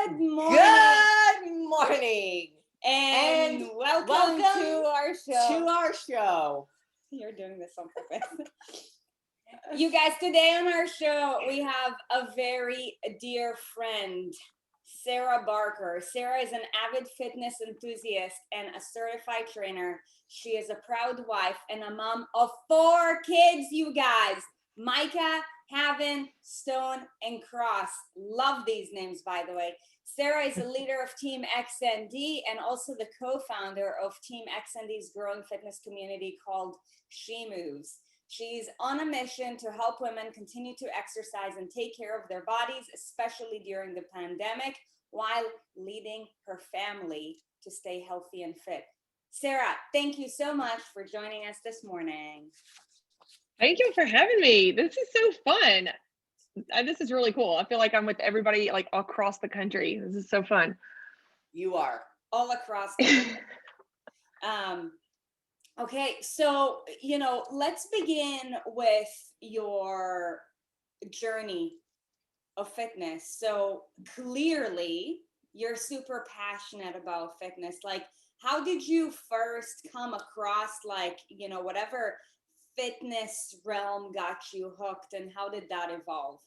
Good morning. Good morning. And welcome to our show. You're doing this on purpose. You guys, today on our show, we have a very dear friend, Sarah Barker. Sarah is an avid fitness enthusiast and a certified trainer. She is a proud wife and a mom of 4 kids, you guys. Micah, Haven, Stone, and Cross. Love these names, by the way. Sarah is a leader of Team XND and also the co-founder of Team XND's growing fitness community called She Moves. She's on a mission to help women continue to exercise and take care of their bodies, especially during the pandemic, while leading her family to stay healthy and fit. Sarah, thank you so much for joining us this morning. Thank you for having me. This is so fun. This is really cool. I feel like I'm with everybody like across the country. This is so fun. You are all across the country. Okay, so, let's begin with your journey of fitness. So clearly you're super passionate about fitness. Like, how did you first come across whatever fitness realm got you hooked, and how did that evolve?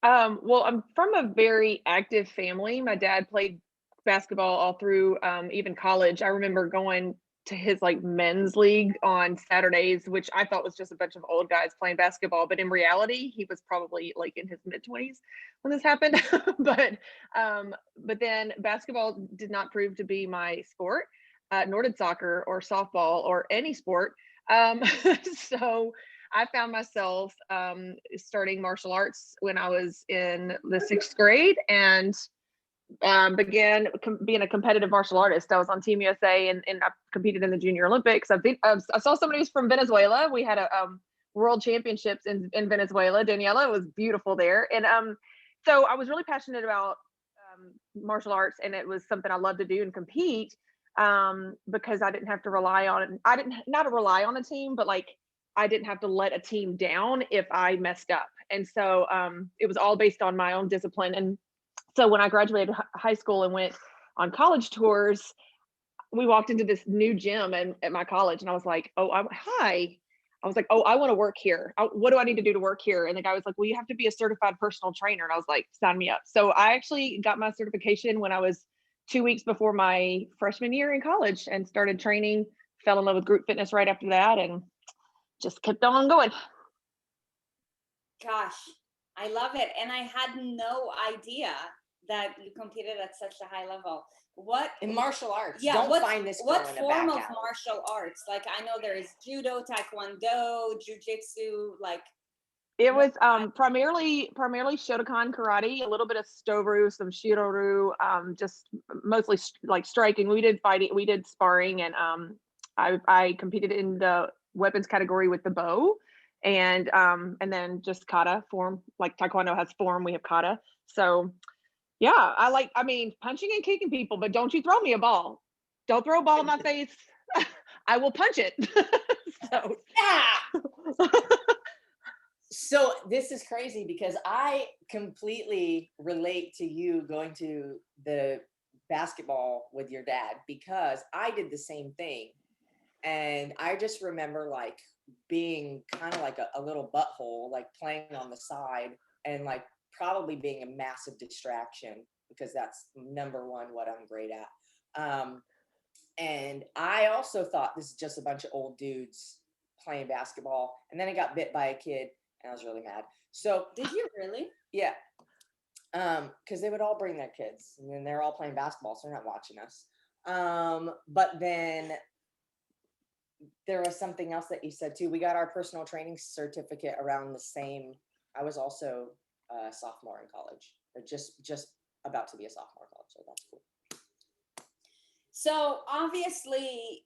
Well, I'm from a very active family. My dad played basketball all through even college. I remember going to his men's league on Saturdays, which I thought was just a bunch of old guys playing basketball, but in reality, he was probably in his mid-20s when this happened. But then basketball did not prove to be my sport, nor did soccer or softball or any sport. So I found myself starting martial arts when I was in the 6th grade and began being a competitive martial artist. I was on Team USA and I competed in the Junior Olympics. I saw somebody who's from Venezuela. We had a world championships in Venezuela. Daniela was beautiful there. And so I was really passionate about martial arts, and it was something I loved to do and compete because I didn't have to rely on a team, but I didn't have to let a team down if I messed up. And so it was all based on my own discipline. And so when I graduated high school and went on college tours, we walked into this new gym at my college, and I was like, hi. I was like, I want to work here. What do I need to do to work here? And the guy was like, well, you have to be a certified personal trainer. And I was like, sign me up. So I actually got my certification when I was 2 weeks before my freshman year in college and started training, fell in love with group fitness right after that, and just kept on going. Gosh, I love it. And I had no idea that you competed at such a high level. What in martial arts? Yeah, don't find this what girl in a form back of alley. martial arts? I know there is judo, taekwondo, jiu-jitsu, It was primarily Shotokan karate, a little bit of Storu, some Shiroru, just mostly striking. We did fighting, we did sparring, and I competed in the weapons category with the bow, and then just kata form, like Taekwondo has form, we have kata. So yeah, punching and kicking people, but don't you throw me a ball. Don't throw a ball in my face. I will punch it. So yeah. So this is crazy because I completely relate to you going to the basketball with your dad, because I did the same thing. And I just remember being kind of a little butthole, playing on the side, and probably being a massive distraction, because that's number one what I'm great at. And I also thought this is just a bunch of old dudes playing basketball. And then I got bit by a kid and I was really mad. So did you really? Yeah. Because they would all bring their kids, and then they're all playing basketball, so they're not watching us. But then there was something else that you said too. We got our personal training certificate around the same. I was also a sophomore in college, or just about to be a sophomore in college, so that's cool. So obviously,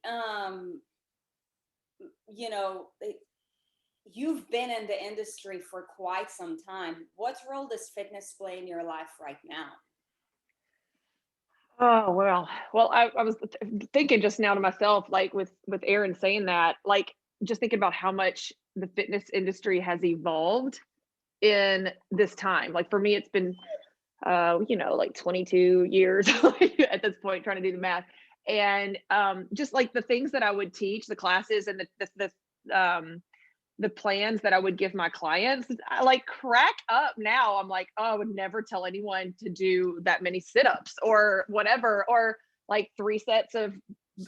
you've been in the industry for quite some time. What role does fitness play in your life right now? Oh, well, I was thinking just now to myself, with Erin saying that, just thinking about how much the fitness industry has evolved in this time. For me, it's been like 22 years at this point, trying to do the math. And just like the things that I would teach, the classes and the plans that I would give my clients, I like crack up now. I'm like, oh, I would never tell anyone to do that many sit-ups or whatever, or like 3 sets of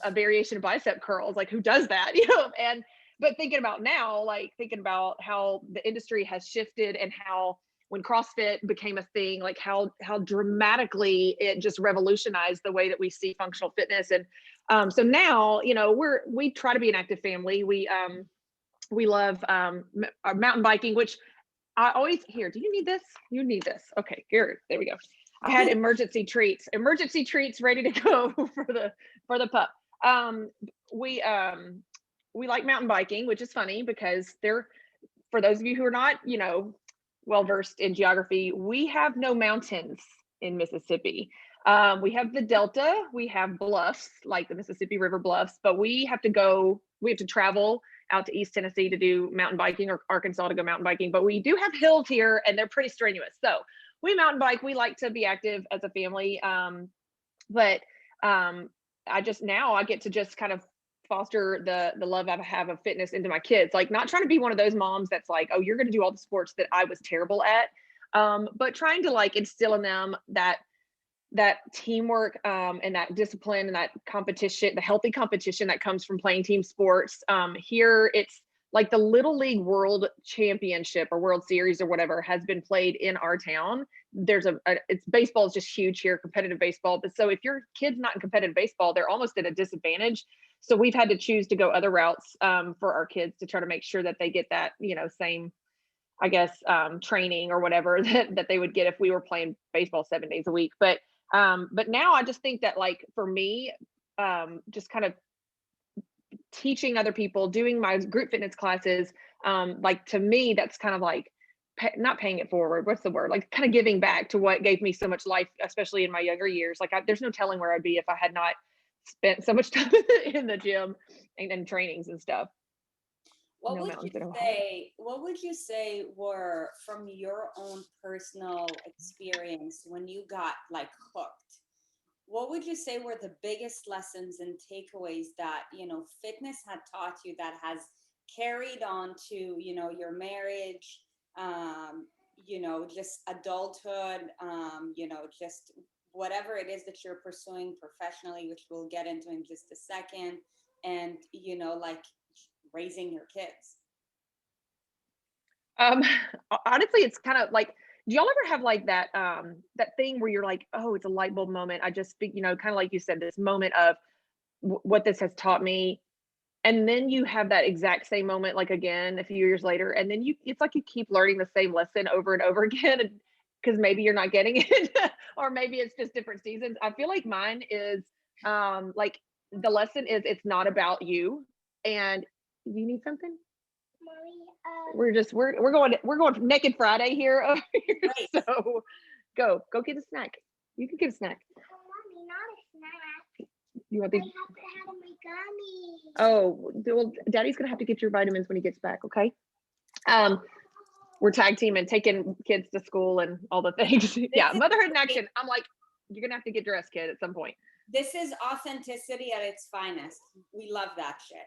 a variation of bicep curls. Like, who does that? But thinking about now, like thinking about how the industry has shifted and how when CrossFit became a thing, like how dramatically it just revolutionized the way that we see functional fitness. And so now, we try to be an active family. We love mountain biking, which I always hear. Do you need this? You need this. Okay, here, there we go. I had emergency treats ready to go for the pup. We like mountain biking, which is funny because for those of you who are not, well versed in geography, we have no mountains in Mississippi. We have the Delta, we have bluffs like the Mississippi River bluffs, but we have to travel out to East Tennessee to do mountain biking, or Arkansas to go mountain biking. But we do have hills here and they're pretty strenuous. So we mountain bike, we like to be active as a family. But I get to just kind of foster the love I have of fitness into my kids, like not trying to be one of those moms that's like, oh, you're going to do all the sports that I was terrible at, but trying to like instill in them that teamwork and that discipline and that competition, the healthy competition that comes from playing team sports. Here it's like the Little League World Championship or World Series or whatever has been played in our town. There's it's baseball is just huge here, competitive baseball. But so if your kid's not in competitive baseball, they're almost at a disadvantage. So we've had to choose to go other routes for our kids to try to make sure that they get that, same, I guess, training or whatever that they would get if we were playing baseball 7 days a week. But now I just think that, like, for me, just kind of teaching other people, doing my group fitness classes, like, to me, that's kind of like not paying it forward. What's the word? Like, kind of giving back to what gave me so much life, especially in my younger years. Like, there's no telling where I'd be if I had not spent so much time in the gym and trainings and stuff. What would you say were, from your own personal experience, when you got like hooked, what would you say were the biggest lessons and takeaways that, fitness had taught you that has carried on to, your marriage, just adulthood, just whatever it is that you're pursuing professionally, which we'll get into in just a second, and, like raising your kids? Honestly, it's kind of like, do y'all ever have like that thing where you're like, oh, it's a light bulb moment? I just speak, kind of like you said, this moment of what this has taught me. And then you have that exact same moment, like again, a few years later. And then it's like you keep learning the same lesson over and over again, because maybe you're not getting it, or maybe it's just different seasons. I feel like mine is like the lesson is it's not about you. And do you need something? Mommy, we're going Naked Friday here. Right. So go get a snack. You can get a snack. Mommy, not a snack. You want I these? have to have my gummies. Oh, well, Daddy's gonna have to get your vitamins when he gets back. Okay. We're tag teaming, taking kids to school and all the things. Yeah, motherhood in action. I'm like, you're gonna have to get dressed, kid, at some point. This is authenticity at its finest. We love that shit.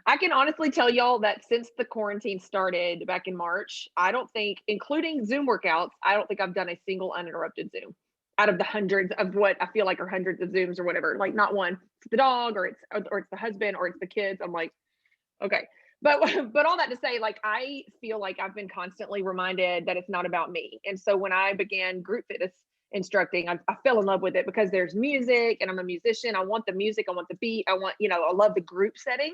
I can honestly tell y'all that since the quarantine started back in March, I don't think, including Zoom workouts, I don't think I've done a single uninterrupted Zoom out of the hundreds of what I feel like are hundreds of Zooms or whatever. Like, not one. It's the dog, or it's the husband, or it's the kids. I'm like, okay. But all that to say, like, I feel like I've been constantly reminded that it's not about me. And so when I began group fitness instructing, I fell in love with it because there's music, and I'm a musician. I want the music. I want the beat. I love the group setting.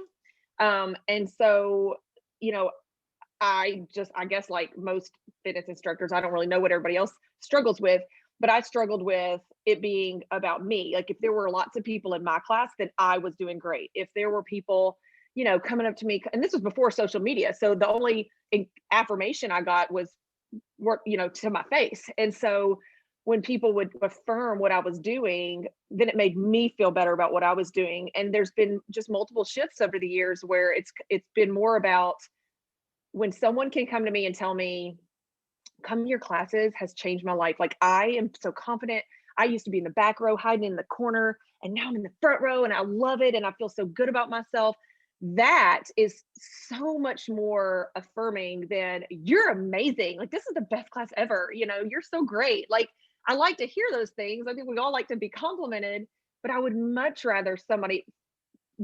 And so, I guess like most fitness instructors, I don't really know what everybody else struggles with, but I struggled with it being about me. Like, if there were lots of people in my class, then I was doing great. If there were people, coming up to me, and this was before social media, so the only affirmation I got was, to my face. And so when people would affirm what I was doing, then it made me feel better about what I was doing. And there's been just multiple shifts over the years where it's been more about when someone can come to me and tell me coming to your classes has changed my life. Like, I am so confident. I used to be in the back row, hiding in the corner, and now I'm in the front row, and I love it, and I feel so good about myself. That is so much more affirming than you're amazing. Like, this is the best class ever. You know, you're so great. Like, I like to hear those things. I think we all like to be complimented, but I would much rather somebody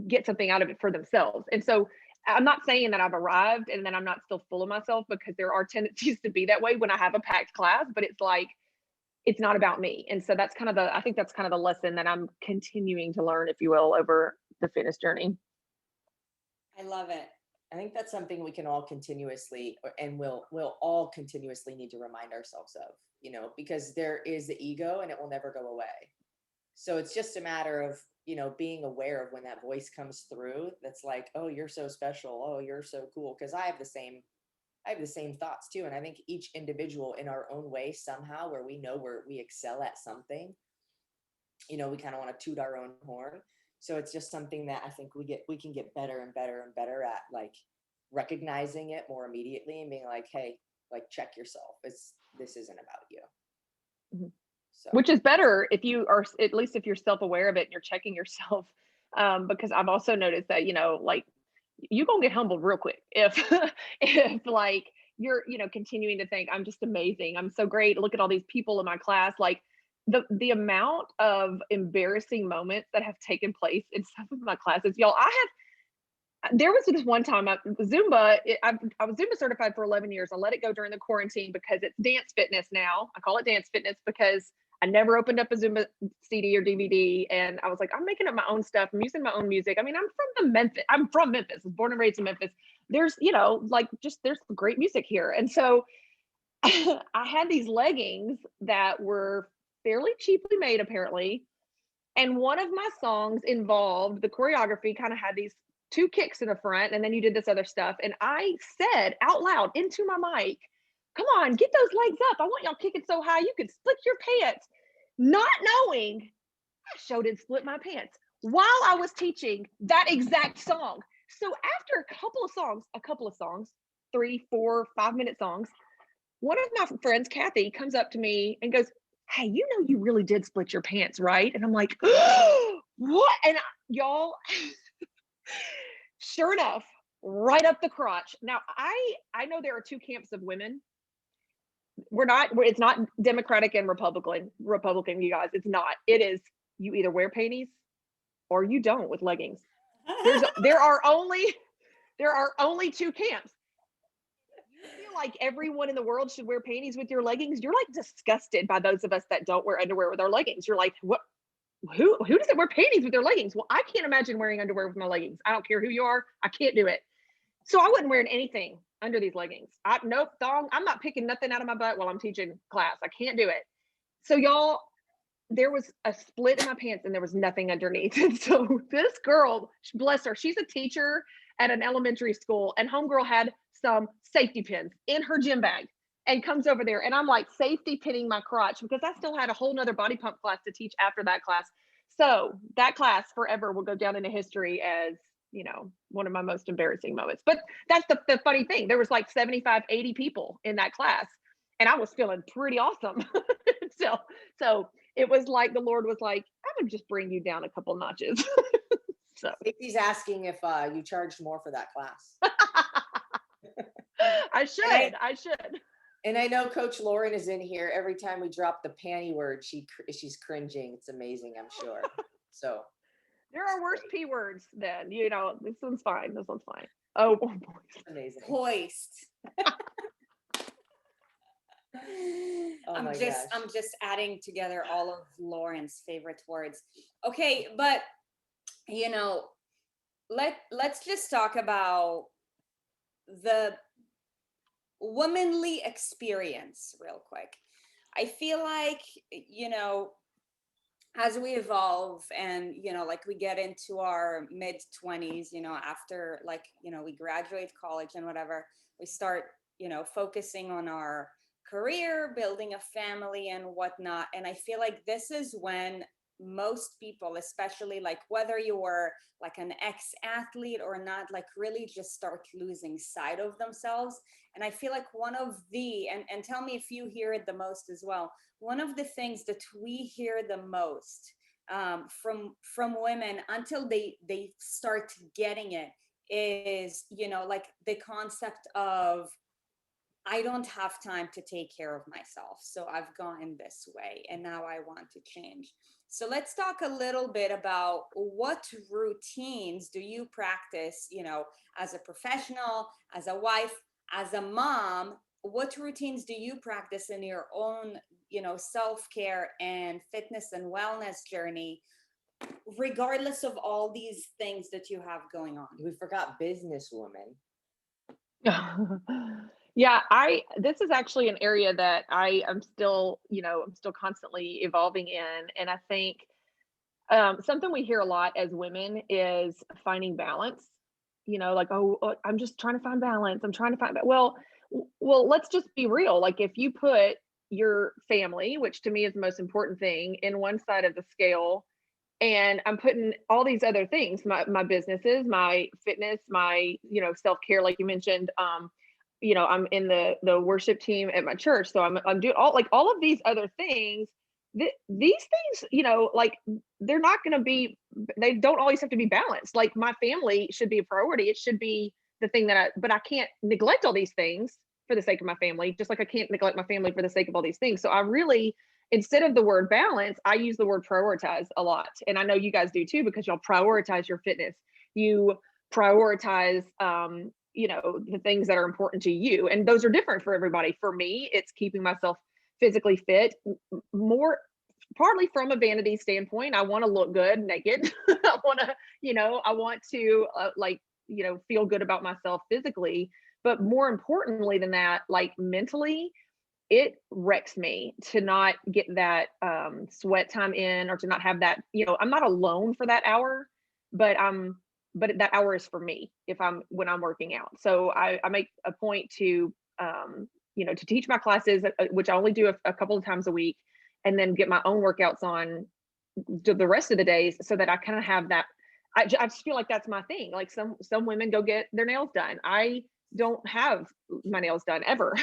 get something out of it for themselves. And so I'm not saying that I've arrived and then I'm not still full of myself, because there are tendencies to be that way when I have a packed class, but it's like, it's not about me. And so that's kind of I think that's kind of the lesson that I'm continuing to learn, if you will, over the fitness journey. I love it. I think that's something we can all continuously, and we'll all continuously need to remind ourselves of, you know, because there is the ego and it will never go away. So it's just a matter of, you know, being aware of when that voice comes through. That's like, oh, you're so special. Oh, you're so cool. Because I have the same thoughts too. And I think each individual in our own way, somehow, where we know we excel at something, you know, we kind of want to toot our own horn. So it's just something that I think we can get better and better and better at, like recognizing it more immediately and being like, hey, like, check yourself. This isn't about you. Mm-hmm. So. Which is better if you are, at least if you're self-aware of it and you're checking yourself. Because I've also noticed that, you know, like, you're gonna get humbled real quick if like you're, you know, continuing to think, I'm just amazing, I'm so great, look at all these people in my class. Like, the amount of embarrassing moments that have taken place in some of my classes, y'all. There was this one time Zumba. I was Zumba certified for 11 years. I let it go during the quarantine because it's dance fitness now. I call it dance fitness because I never opened up a Zumba CD or DVD. And I was like, I'm making up my own stuff. I'm using my own music. I mean, I'm from Memphis, I was born and raised in Memphis. There's, you know, like, there's great music here. And so I had these leggings that were fairly cheaply made, apparently. And one of my songs involved, the choreography kind of had these 2 kicks in the front, and then you did this other stuff. And I said out loud into my mic, come on, get those legs up. I want y'all kicking so high you could split your pants. Not knowing I showed and split my pants while I was teaching that exact song. So after a couple of songs, 3, 4, 5-minute songs, one of my friends, Kathy, comes up to me and goes, hey, you know, you really did split your pants, right? And I'm like, what? And y'all, sure enough, right up the crotch. Now, I know there are 2 camps of women. It's not Democratic and Republican, you guys. It's not. It is, you either wear panties or you don't with leggings. There are only 2 camps. You feel like everyone in the world should wear panties with your leggings. You're like disgusted by those of us that don't wear underwear with our leggings. You're like, what? Who doesn't wear panties with their leggings? Well, I can't imagine wearing underwear with my leggings. I don't care who you are. I can't do it. So I wasn't wearing anything under these leggings. Nope, thong. I'm not picking nothing out of my butt while I'm teaching class. I can't do it. So y'all, there was a split in my pants and there was nothing underneath. And so this girl, bless her, she's a teacher at an elementary school, and homegirl had some safety pins in her gym bag and comes over there, and I'm like safety pinning my crotch because I still had a whole nother body pump class to teach after that class. So that class forever will go down into history as, you know, one of my most embarrassing moments. But that's the funny thing. There was like 75, 80 people in that class, and I was feeling pretty awesome. So it was like the Lord was like, I would just bring you down a couple notches. So He's asking if you charged more for that class. I should. And I know Coach Lauren is in here. Every time we drop the panty word, she's cringing. It's amazing, I'm sure. So there are worse P words than, you know, this one's fine. Oh boy. Amazing. Hoist. Oh I'm my just gosh. I'm just adding together all of Lauren's favorite words. Okay, but you know, let's just talk about the womanly experience real quick. I feel like, you know, as we evolve and, you know, like we get into our mid 20s, you know, after, like, you know, we graduate college and whatever, we start, you know, focusing on our career, building a family and whatnot. And I feel like this is when most people, especially like whether you were like an ex-athlete or not, like really just start losing sight of themselves. And I feel like one of the, and tell me if you hear it the most as well, one of the things that we hear the most from women until they start getting it is, you know, like the concept of, I don't have time to take care of myself. So I've gone this way and now I want to change. So let's talk a little bit about what routines do you practice, you know, as a professional, as a wife, as a mom, what routines do you practice in your own, you know, self-care and fitness and wellness journey, regardless of all these things that you have going on? We forgot businesswoman. Yeah, this is actually an area that I am still, I'm still constantly evolving in. And I think something we hear a lot as women is finding balance. Like, oh, I'm just trying to find balance. I'm trying to find well, let's just be real. Like, if you put your family, which to me is the most important thing, in one side of the scale, and I'm putting all these other things, my businesses, my fitness, my, self-care, like you mentioned, I'm in the worship team at my church. So I'm doing all of these other things. These things, like, they're not going to be, they don't always have to be balanced. Like, my family should be a priority. It should be the thing but I can't neglect all these things for the sake of my family, just like I can't neglect my family for the sake of all these things. So I really, instead of the word balance, I use the word prioritize a lot. And I know you guys do too, because y'all prioritize your fitness. You prioritize, the things that are important to you. And those are different for everybody. For me, it's keeping myself physically fit, more partly from a vanity standpoint. I want to look good naked. I want to, feel good about myself physically. But more importantly than that, like, mentally, it wrecks me to not get that sweat time in, or to not have that, I'm not alone for that hour, but that hour is for me when I'm working out. So I make a point to, to teach my classes, which I only do a couple of times a week, and then get my own workouts on the rest of the days, so that I kind of have that. I just feel like that's my thing. Like, some women go get their nails done. I don't have my nails done ever.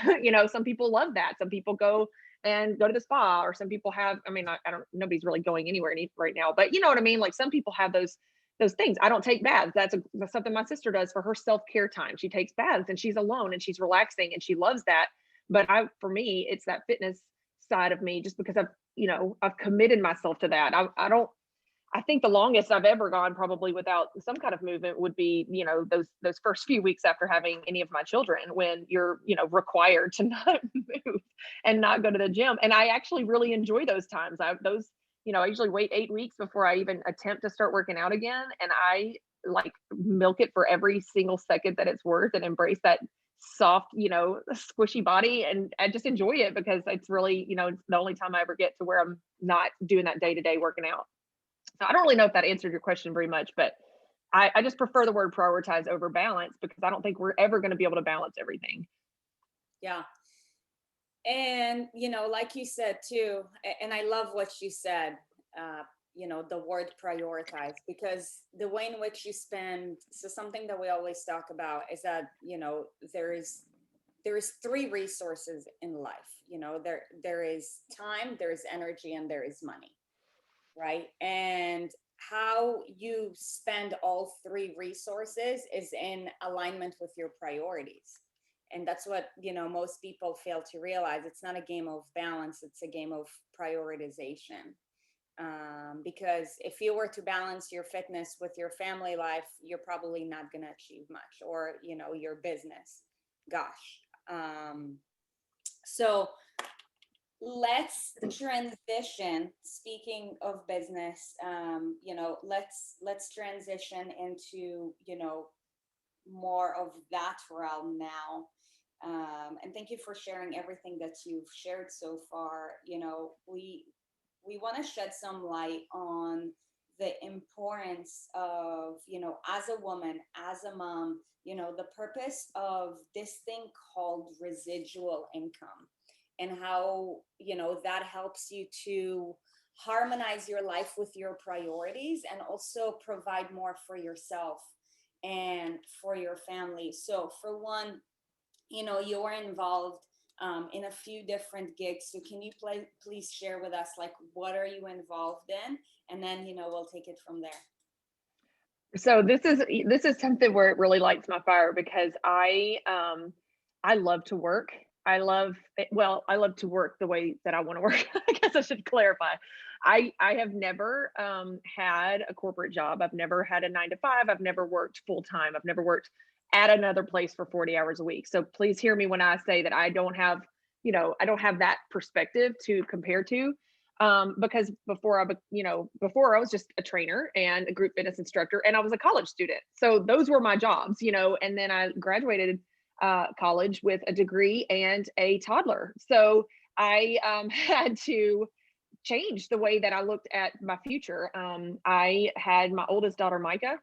Some people love that. Some people go to the spa, or some people have, I don't, nobody's really going anywhere right now, but you know what I mean? Like, some people have those things. I don't take baths. That's something my sister does for her self-care time. She takes baths and she's alone and she's relaxing and she loves that. But for me, it's that fitness side of me, just because I've committed myself to that. I think the longest I've ever gone, probably without some kind of movement, would be, those first few weeks after having any of my children, when you're, required to not move and not go to the gym. And I actually really enjoy those times. I usually wait 8 weeks before I even attempt to start working out again. And I, like, milk it for every single second that it's worth, and embrace that soft, squishy body. And I just enjoy it, because it's really, it's the only time I ever get to where I'm not doing that day-to-day working out. So I don't really know if that answered your question very much, but I just prefer the word prioritize over balance, because I don't think we're ever going to be able to balance everything. Yeah. And, like you said too, and I love what you said, the word prioritize, because the way in which you spend, so something that we always talk about is that, there is 3 resources in life. There is time, there is energy, and there is money. Right? And how you spend all 3 resources is in alignment with your priorities. And that's what, most people fail to realize. It's not a game of balance, it's a game of prioritization. Because if you were to balance your fitness with your family life, you're probably not going to achieve much, or, your business. Gosh. So let's transition. Speaking of business, let's transition into, more of that realm now. And thank you for sharing everything that you've shared so far. We want to shed some light on the importance of, as a woman, as a mom, the purpose of this thing called residual income, and how, that helps you to harmonize your life with your priorities and also provide more for yourself and for your family. So for one, you're involved in a few different gigs. So can you please share with us, like, what are you involved in? And then, we'll take it from there. So this is something where it really lights my fire, because I love to work. I love to work the way that I want to work. I guess I should clarify. I have never had a corporate job. I've never had a 9 to 5. I've never worked full time. I've never worked at another place for 40 hours a week. So please hear me when I say that I don't have that perspective to compare to. Because before I was just a trainer and a group fitness instructor, and I was a college student. So those were my jobs, and then I graduated college with a degree and a toddler. So I had to change the way that I looked at my future. I had my oldest daughter, Micah,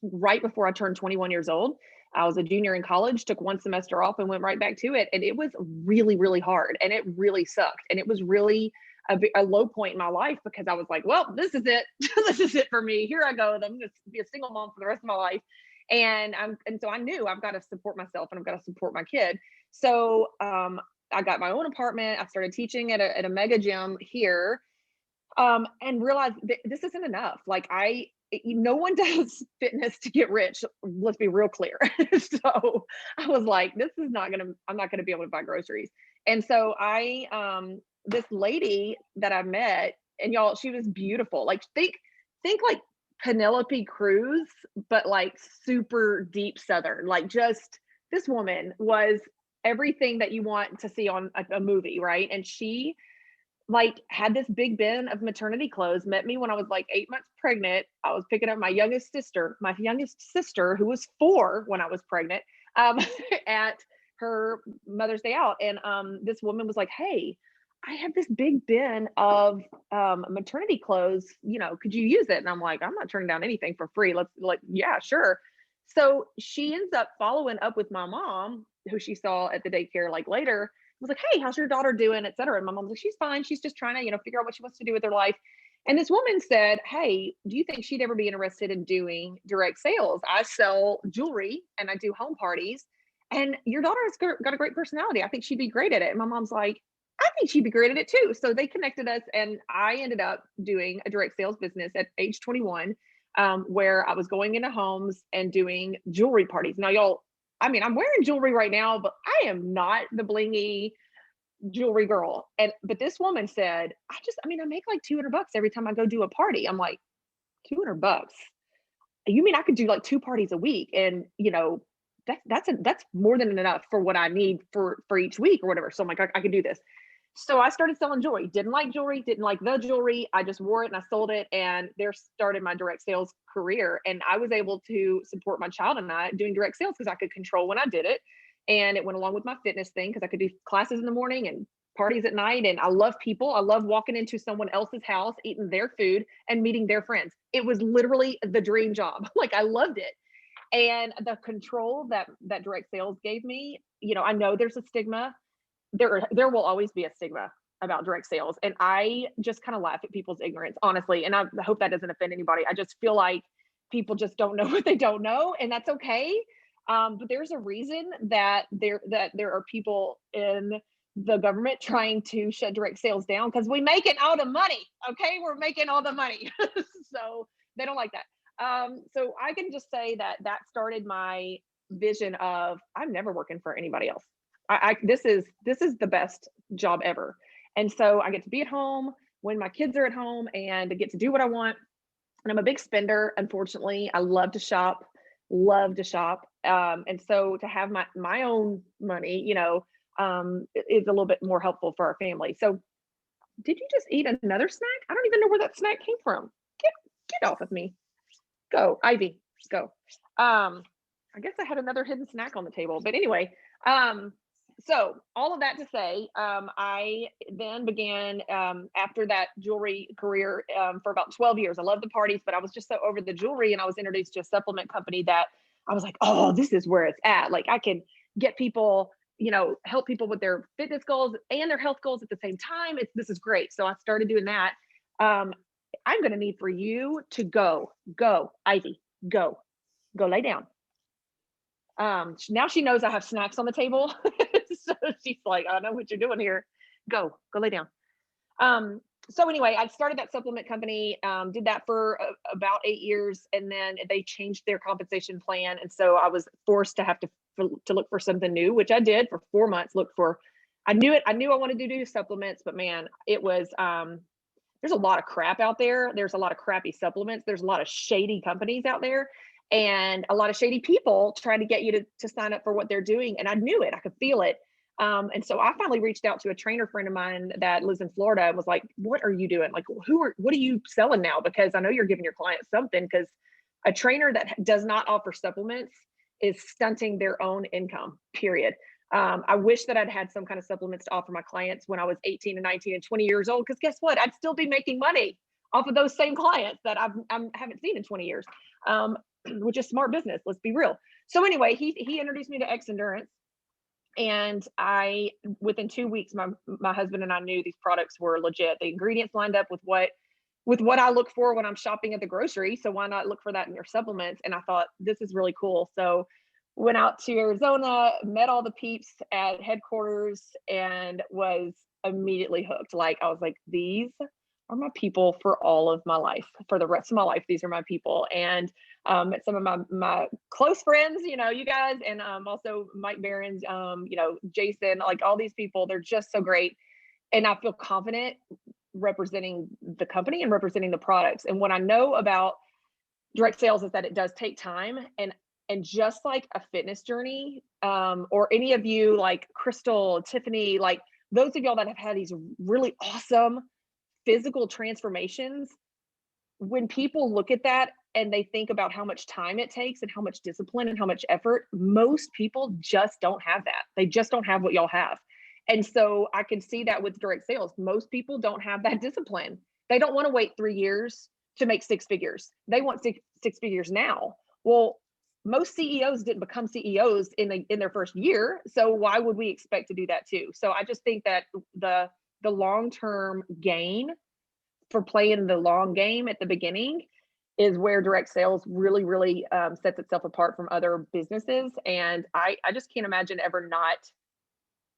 right before I turned 21 years old. I was a junior in college, took 1 semester off and went right back to it. And it was really, really hard, and it really sucked. And it was really a low point in my life, because I was like, well, this is it. This is it for me. Here I go. I'm going to be a single mom for the rest of my life. And so I knew I've got to support myself and I've got to support my kid. So I got my own apartment. I started teaching at a mega gym here, and realized this isn't enough. Like no one does fitness to get rich. Let's be real clear. So I was like, I'm not going to be able to buy groceries. And so this lady that I met, and y'all, she was beautiful. Like think like Penelope Cruz, but like super deep Southern. Like, just, this woman was everything that you want to see on a movie, right? And she like had this big bin of maternity clothes, met me when I was like 8 months pregnant. I was picking up my youngest sister, who was 4 when I was pregnant, at her Mother's Day out. And this woman was like, hey, I have this big bin of maternity clothes, could you use it? And I'm like, I'm not turning down anything for free. Yeah, sure. So she ends up following up with my mom, who she saw at the daycare like later. Was like, hey, how's your daughter doing, et cetera. And my mom's like, she's fine. She's just trying to, figure out what she wants to do with her life. And this woman said, hey, do you think she'd ever be interested in doing direct sales? I sell jewelry and I do home parties, and your daughter has got a great personality. I think she'd be great at it. And my mom's like, I think she'd be great at it too. So they connected us, and I ended up doing a direct sales business at age 21, where I was going into homes and doing jewelry parties. Now, y'all, I'm wearing jewelry right now, but I am not the blingy jewelry girl. But this woman said, I make like $200 every time I go do a party. I'm like, $200? You mean I could do like 2 parties a week? And that's more than enough for what I need for each week or whatever. So I'm like, I can do this. So I started selling jewelry. Didn't like jewelry, didn't like the jewelry. I just wore it and I sold it, and there started my direct sales career. And I was able to support my child and I doing direct sales because I could control when I did it. And it went along with my fitness thing, because I could do classes in the morning and parties at night. And I love people. I love walking into someone else's house, eating their food and meeting their friends. It was literally the dream job. Like, I loved it. And the control that direct sales gave me, I know there's a stigma. There will always be a stigma about direct sales. And I just kind of laugh at people's ignorance, honestly. And I hope that doesn't offend anybody. I just feel like people just don't know what they don't know, and that's okay. But there's a reason that there are people in the government trying to shut direct sales down, because we're making all the money. Okay, we're making all the money. So they don't like that. So I can just say that started my vision of, I'm never working for anybody else. This is the best job ever. And so I get to be at home when my kids are at home, and I get to do what I want. And I'm a big spender, unfortunately. I love to shop. And so to have my own money, is a little bit more helpful for our family. So did you just eat another snack? I don't even know where that snack came from. Get off of me. Go, Ivy, go. I guess I had another hidden snack on the table, but anyway, so all of that to say, I then began, after that jewelry career, for about 12 years. I loved the parties, but I was just so over the jewelry, and I was introduced to a supplement company that I was like, oh, this is where it's at. Like, I can get people, help people with their fitness goals and their health goals at the same time. This is great. So I started doing that. I'm going to need for you to go, Ivy, go lay down. Now she knows I have snacks on the table. So she's like, I know what you're doing here. Go lay down. So anyway, I started that supplement company, did that for about 8 years, and then they changed their compensation plan. And so I was forced to have to look for something new, which I did for 4 months. I knew I wanted to do supplements, but man, it was, there's a lot of crap out there. There's a lot of crappy supplements. There's a lot of shady companies out there and a lot of shady people trying to get you to sign up for what they're doing. And I knew it, I could feel it. And so I finally reached out to a trainer friend of mine that lives in Florida and was like, what are you doing? Like, what are you selling now? Because I know you're giving your clients something, because a trainer that does not offer supplements is stunting their own income, period. I wish that I'd had some kind of supplements to offer my clients when I was 18 and 19 and 20 years old, because guess what? I'd still be making money off of those same clients that I haven't seen in 20 years, which is smart business. Let's be real. So anyway, he introduced me to X Endurance. And within 2 weeks, my husband and I knew these products were legit. The ingredients lined up with what I look for when I'm shopping at the grocery. So why not look for that in your supplements? And I thought, this is really cool. So went out to Arizona, met all the peeps at headquarters, and was immediately hooked. Like, I was like, these are my people for all of my life, for the rest of my life. These are my people. And met some of my close friends, you guys, and also Mike Barron's, Jason, like all these people, they're just so great. And I feel confident representing the company and representing the products. And what I know about direct sales is that it does take time. And just like a fitness journey, or any of you like Crystal, Tiffany, like those of y'all that have had these really awesome physical transformations, when people look at that and they think about how much time it takes and how much discipline and how much effort, most people just don't have that. They just don't have what y'all have. And so I can see that with direct sales. Most people don't have that discipline. They don't want to wait 3 years to make 6 figures. They want six figures now. Well, most CEOs didn't become CEOs in their first year. So why would we expect to do that too? So I just think that the long-term gain for playing the long game at the beginning is where direct sales really, really sets itself apart from other businesses. And I just can't imagine ever not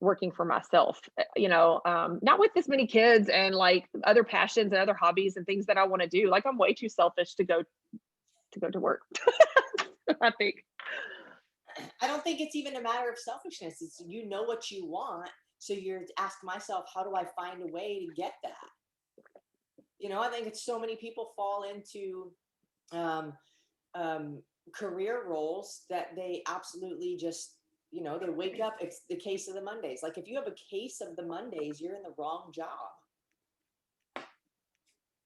working for myself, not with this many kids and like other passions and other hobbies and things that I want to do. Like, I'm way too selfish to go to work. I think. I don't think it's even a matter of selfishness. It's, what you want. So you're asking myself, how do I find a way to get that? I think it's so many people fall into career roles that they absolutely just, they wake up. It's the case of the Mondays. Like, if you have a case of the Mondays, you're in the wrong job.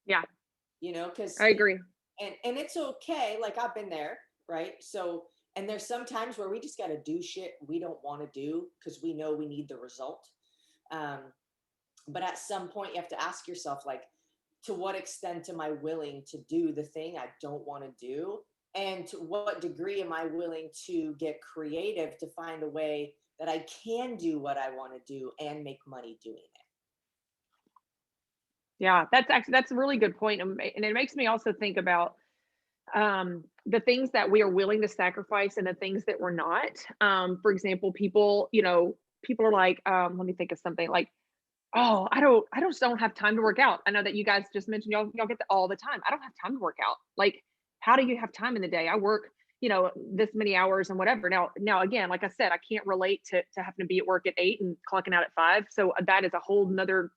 Yeah. Because I agree. And it's okay. Like, I've been there, right? So, and there's some times where we just got to do shit we don't want to do because we know we need the result. But at some point you have to ask yourself, like, to what extent am I willing to do the thing I don't want to do? And to what degree am I willing to get creative to find a way that I can do what I want to do and make money doing it? Yeah, that's a really good point. And it makes me also think about the things that we are willing to sacrifice and the things that we're not. For example, people are like, let me think of something like, oh, I just don't have time to work out. I know that you guys just mentioned y'all get that all the time. I don't have time to work out. Like, how do you have time in the day? I work, this many hours and whatever. Now again, like I said, I can't relate to having to be at work at 8 and clocking out at 5. So that is a whole nother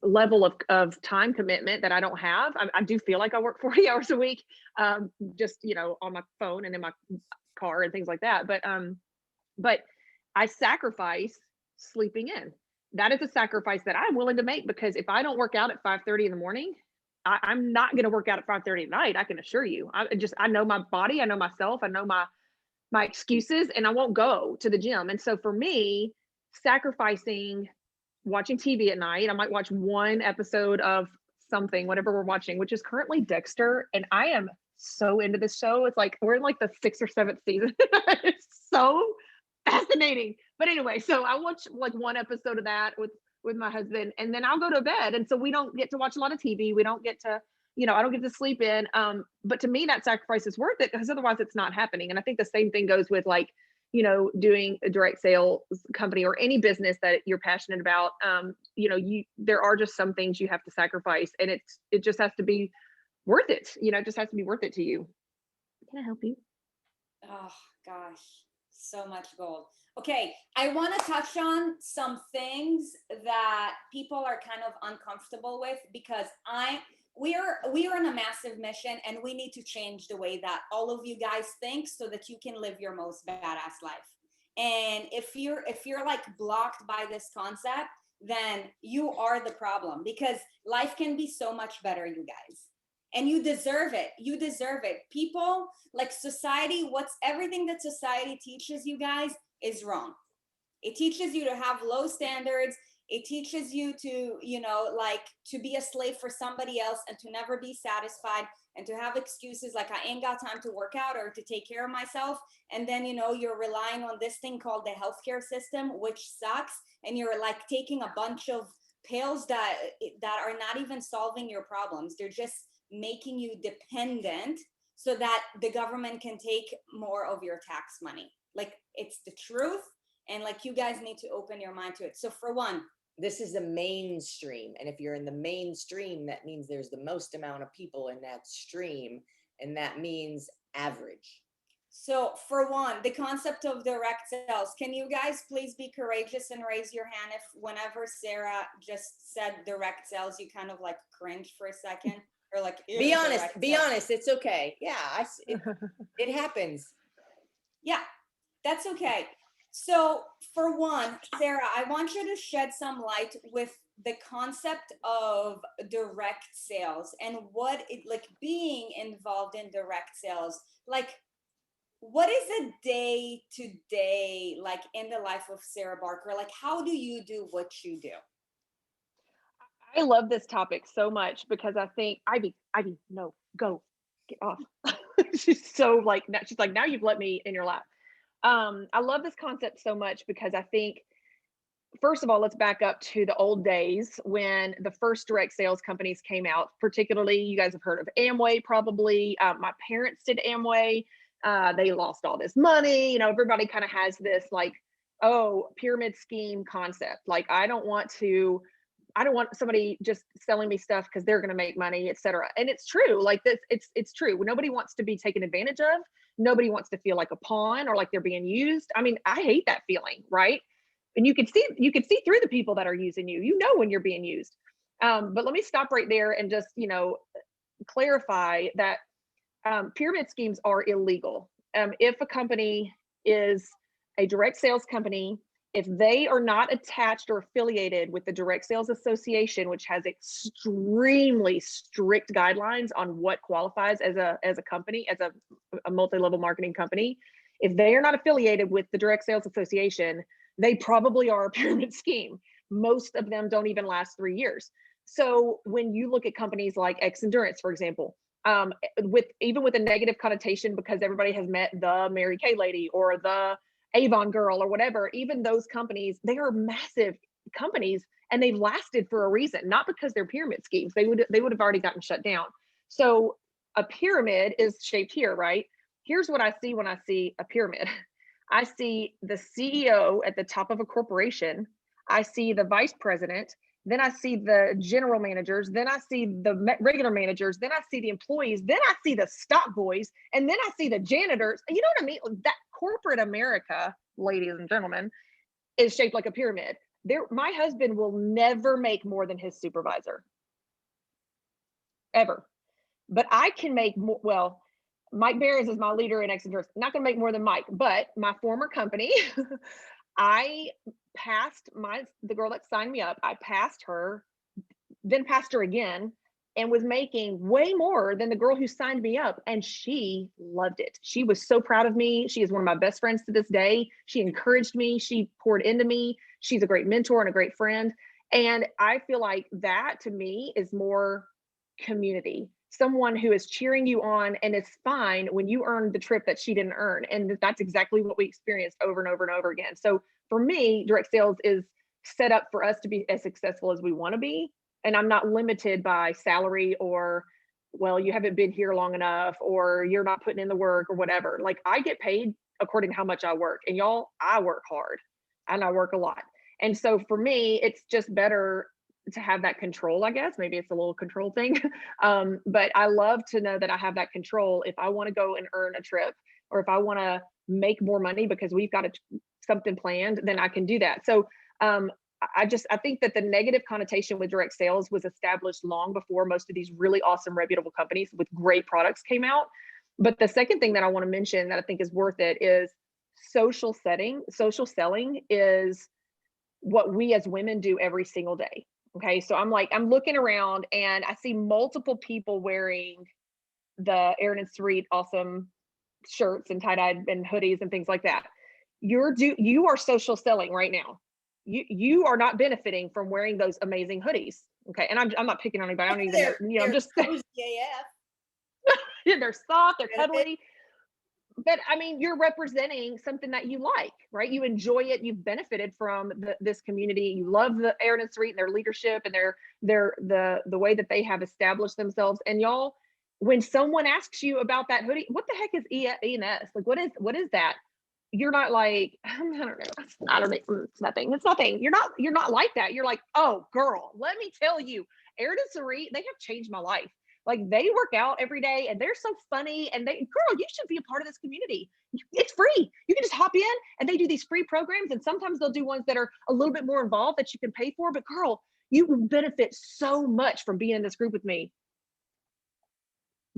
level of time commitment that I don't have. I do feel like I work 40 hours a week, just, on my phone and in my car and things like that. But I sacrifice sleeping in. That is a sacrifice that I'm willing to make, because if I don't work out at 5:30 in the morning, I'm not going to work out at 5:30 at night. I can assure you. I know my body. I know myself. I know my excuses, and I won't go to the gym. And so for me, sacrificing watching TV at night, I might watch one episode of something, whatever we're watching, which is currently Dexter. And I am so into this show. It's like, we're in like the 6th or 7th season. It's so fascinating. But anyway, so I watch like one episode of that with with my husband, and then I'll go to bed. And so we don't get to watch a lot of TV. We don't get to, I don't get to sleep in. But to me, that sacrifice is worth it, because otherwise it's not happening. And I think the same thing goes with like, doing a direct sales company or any business that you're passionate about. There are just some things you have to sacrifice, and it just has to be worth it. It just has to be worth it to you. Can I help you? Oh gosh, so much gold. Okay, I want to touch on some things that people are kind of uncomfortable with, because we are on a massive mission, and we need to change the way that all of you guys think, so that you can live your most badass life. And if you're like blocked by this concept, then you are the problem, because life can be so much better, you guys. And you deserve it. You deserve it. People, like society, everything that society teaches you guys is wrong. It teaches you to have low standards. It teaches you to, to be a slave for somebody else, and to never be satisfied, and to have excuses like, I ain't got time to work out or to take care of myself. And then, you're relying on this thing called the healthcare system, which sucks. And you're like taking a bunch of pills that are not even solving your problems. They're just making you dependent, so that the government can take more of your tax money. Like, it's the truth. And like, you guys need to open your mind to it. So for one, this is the mainstream. And if you're in the mainstream, that means there's the most amount of people in that stream. And that means average. So for one, the concept of direct sales, can you guys please be courageous and raise your hand if whenever Sarah just said direct sales, you kind of like cringed for a second? Or like, be honest, it's okay. Yeah, it happens. Yeah, that's okay. So for one, Sarah, I want you to shed some light with the concept of direct sales and what it like being involved in direct sales. Like, what is a day to day like in the life of Sarah Barker? Like, how do you do what you do? I love this topic so much, because I think Ivy, no, go, get off. She's so like, she's like, now you've let me in your lap. I love this concept so much, because I think, first of all, let's back up to the old days when the first direct sales companies came out. Particularly, you guys have heard of Amway, probably. My parents did Amway. They lost all this money. Everybody kind of has this like, oh, pyramid scheme concept. Like, I don't want somebody just selling me stuff because they're going to make money, etc. And it's true. Like this, it's true. Nobody wants to be taken advantage of. Nobody wants to feel like a pawn or like they're being used. I mean, I hate that feeling, right? And you can see through the people that are using you. When you're being used. But let me stop right there and just clarify that pyramid schemes are illegal. If a company is a direct sales company, if they are not attached or affiliated with the Direct Sales Association, which has extremely strict guidelines on what qualifies as a company, as a multi-level marketing company, if they are not affiliated with the Direct Sales Association, they probably are a pyramid scheme. Most of them don't even last 3 years. So when you look at companies like X Endurance, for example, with a negative connotation, because everybody has met the Mary Kay lady or the Avon girl or whatever, even those companies, they are massive companies, and they've lasted for a reason, not because they're pyramid schemes. They would have already gotten shut down. So a pyramid is shaped here, right? Here's what I see when I see a pyramid. I see the CEO at the top of a corporation. I see the vice president. Then I see the general managers. Then I see the regular managers. Then I see the employees. Then I see the stock boys. And then I see the janitors. You know what I mean? That corporate America, ladies and gentlemen, is shaped like a pyramid. My husband will never make more than his supervisor. Ever. But I can make more. Well, Mike Barons is my leader in X Endurance. Not going to make more than Mike, but my former company, I passed the girl that signed me up. I passed her, then passed her again, and was making way more than the girl who signed me up. And she loved it. She was so proud of me. She is one of my best friends to this day. She encouraged me. She poured into me. She's a great mentor and a great friend. And I feel like that to me is more community. Someone who is cheering you on, and it's fine when you earn the trip that she didn't earn. And that's exactly what we experienced over and over and over again. So for me, direct sales is set up for us to be as successful as we want to be. And I'm not limited by salary or, well, you haven't been here long enough, or you're not putting in the work or whatever. Like, I get paid according to how much I work. And y'all, I work hard and I work a lot. And so for me, it's just better to have that control, I guess. Maybe it's a little control thing. But I love to know that I have that control. If I want to go and earn a trip, or if I want to make more money because we've got something planned, then I can do that. So I think that the negative connotation with direct sales was established long before most of these really awesome, reputable companies with great products came out. But the second thing that I want to mention that I think is worth it is social selling is what we as women do every single day. Okay. So I'm looking around and I see multiple people wearing the Erin and Sarit awesome shirts and tie-dye and hoodies and things like that. You are social selling right now. You are not benefiting from wearing those amazing hoodies. Okay. And I'm not picking on anybody. I don't even know, I'm just cozy AF. Yeah, they're soft, they're cuddly. But I mean, you're representing something that you like, right? You enjoy it. You've benefited from this community. You love the Erin and Sarit and their leadership and the way that they have established themselves. And y'all, when someone asks you about that hoodie, what the heck is ENS? Like, what is that? You're not like, I don't know. It's nothing. It's nothing. You're not like that. You're like, oh, girl, let me tell you, Erin and Sarit, they have changed my life. Like, they work out every day and they're so funny, and girl, you should be a part of this community. It's free. You can just hop in, and they do these free programs, and sometimes they'll do ones that are a little bit more involved that you can pay for. But girl, you will benefit so much from being in this group with me.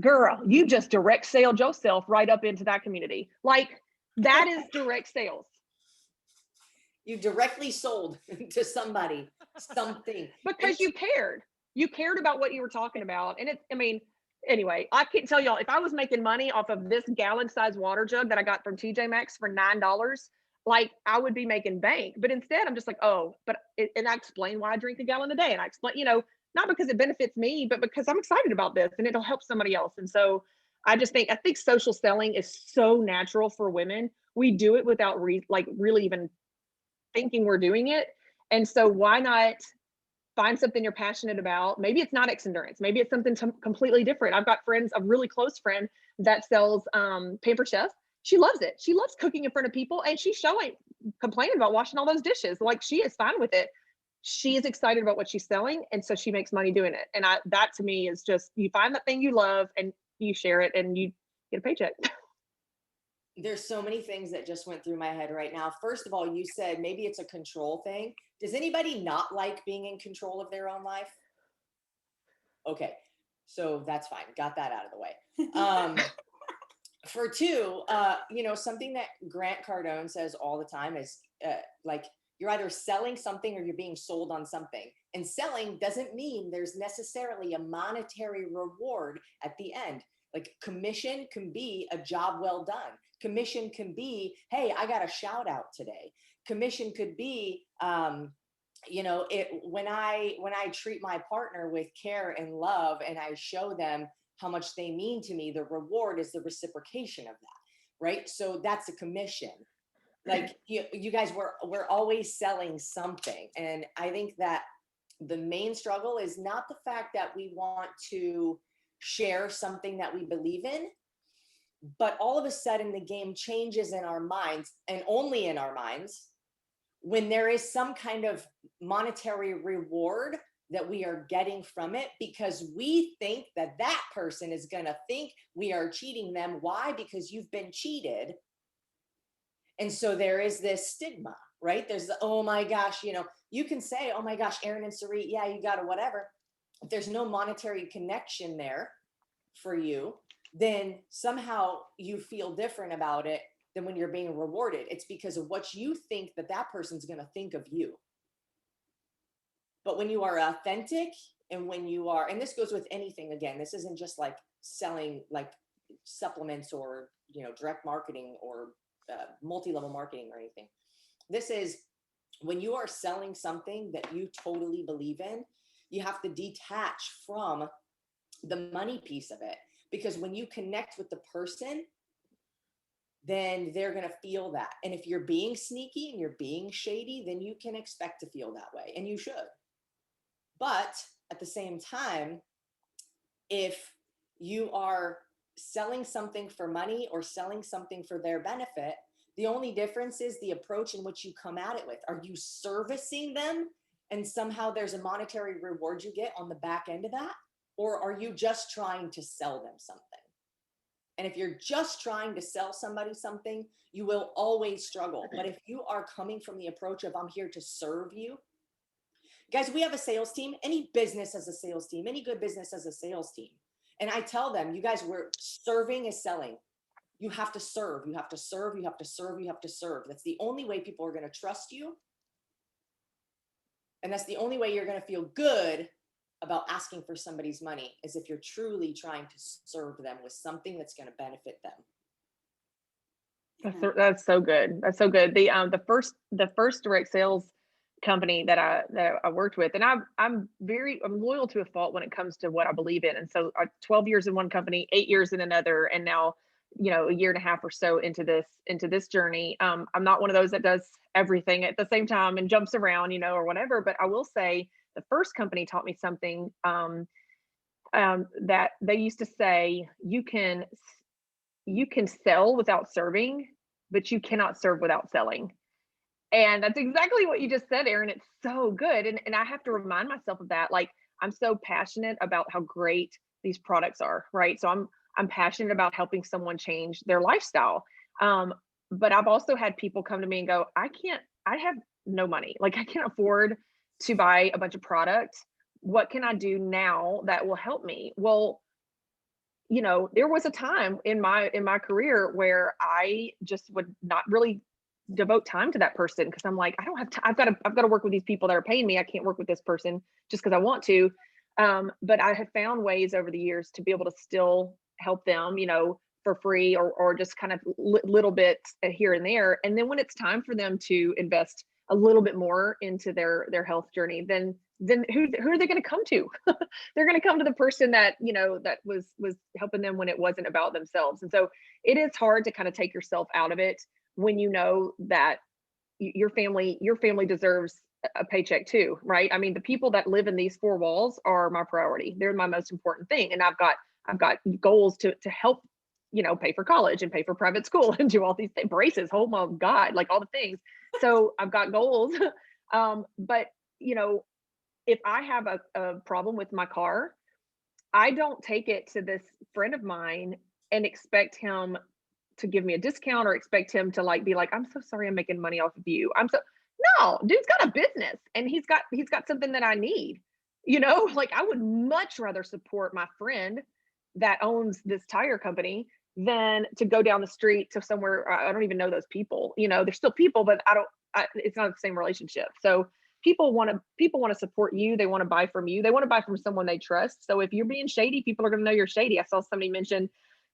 Girl, you just direct sailed yourself right up into that community. Like, that is direct sales. You directly sold to somebody something. Because you cared. You cared about what you were talking about. And anyway, I can't tell y'all, if I was making money off of this gallon-sized water jug that I got from TJ Maxx for $9, like, I would be making bank. But instead, I'm just like, and I explain why I drink a gallon a day. And I explain, not because it benefits me, but because I'm excited about this and it'll help somebody else. And so I think social selling is so natural for women. We do it without really even thinking we're doing it. And so why not find something you're passionate about? Maybe it's not endurance. Maybe it's something completely different. I've got a really close friend that sells Pampered Chef. She loves it. She loves cooking in front of people, and she's complaining about washing all those dishes. Like, she is fine with it. She is excited about what she's selling, and so she makes money doing it. And that to me is just, you find that thing you love and you share it and you get a paycheck. There's so many things that just went through my head right now. First of all, you said maybe it's a control thing. Does anybody not like being in control of their own life? Okay, so that's fine. Got that out of the way. For two, something that Grant Cardone says all the time is like, you're either selling something or you're being sold on something. And selling doesn't mean there's necessarily a monetary reward at the end. Like, commission can be a job well done. Commission can be, hey, I got a shout out today. Commission could be, when I treat my partner with care and love and I show them how much they mean to me, the reward is the reciprocation of that, right? So that's a commission. Like, you guys, we're always selling something. And I think that the main struggle is not the fact that we want to share something that we believe in, but all of a sudden the game changes in our minds, and only in our minds, when there is some kind of monetary reward that we are getting from it, because we think that person is going to think we are cheating them. Why? Because you've been cheated. And so there is this stigma, right? There's oh my gosh, you can say, oh my gosh, Erin and Sarit, yeah, you got it, whatever. If there's no monetary connection there for you, then somehow you feel different about it than when you're being rewarded. It's because of what you think that person's going to think of you. But when you are authentic, and when you are, and this goes with anything, again, this isn't just like selling like supplements or, direct marketing or multi-level marketing or anything. This is when you are selling something that you totally believe in, you have to detach from the money piece of it. Because when you connect with the person, then they're going to feel that. And if you're being sneaky and you're being shady, then you can expect to feel that way, and you should. But at the same time, if you are selling something for money or selling something for their benefit, the only difference is the approach in which you come at it with. Are you servicing them and somehow there's a monetary reward you get on the back end of that? Or are you just trying to sell them something? And if you're just trying to sell somebody something, you will always struggle. But if you are coming from the approach of, I'm here to serve you, guys, we have a sales team. Any business has a sales team. Any good business has a sales team. And I tell them, you guys, we're serving is selling. You have to serve. You have to serve. You have to serve. You have to serve. That's the only way people are going to trust you. And that's the only way you're going to feel good about asking for somebody's money, is if you're truly trying to serve them with something that's going to benefit them. That's so good. That's so good. The first direct sales company that I worked with, and I'm loyal to a fault when it comes to what I believe in. And so 12 years in one company, 8 years in another, and now, a year and a half or so into this journey. I'm not one of those that does everything at the same time and jumps around, or whatever. But I will say the first company taught me something that they used to say, you can sell without serving, but you cannot serve without selling. And that's exactly what you just said, Erin. It's so good. And I have to remind myself of that. Like, I'm so passionate about how great these products are, right? So I'm passionate about helping someone change their lifestyle. But I've also had people come to me and go, I have no money. Like, I can't afford to buy a bunch of products. What can I do now that will help me? Well, there was a time in my career where I just would not really devote time to that person, because I'm like, I don't have time. I've got to work with these people that are paying me. I can't work with this person just because I want to. But I have found ways over the years to be able to still help them, for free, or just kind of little bits here and there. And then when it's time for them to invest a little bit more into their health journey, then who are they going to come to? They're going to come to the person that, that was helping them when it wasn't about themselves. And so it is hard to kind of take yourself out of it when you know that your family deserves a paycheck too, right? I mean, the people that live in these four walls are my priority. They're my most important thing. And I've got goals to help, pay for college and pay for private school and do all these things, braces, oh my God, like all the things. So I've got goals. But if I have a problem with my car, I don't take it to this friend of mine and expect him to give me a discount, or expect him to be like, I'm so sorry, I'm making money off of you. No, dude's got a business and he's got something that I need, like, I would much rather support my friend that owns this tire company than to go down the street to somewhere I don't even know those people. They're still people, but it's not the same relationship. So people want to support you. They want to buy from you. They want to buy from someone they trust. So if you're being shady, people are going to know you're shady. I saw somebody mention,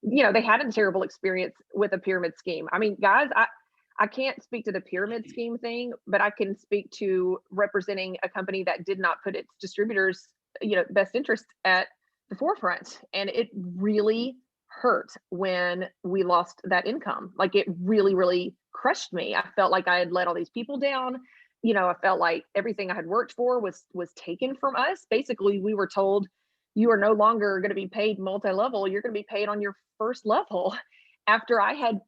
they had a terrible experience with a pyramid scheme. I mean, guys, I can't speak to the pyramid scheme thing, but I can speak to representing a company that did not put its distributors, best interest at the forefront. And it really hurt when we lost that income. Like, it really, really crushed me. I felt like I had let all these people down. I felt like everything I had worked for was taken from us. Basically, we were told, you are no longer going to be paid multi-level. You're going to be paid on your first level. After I had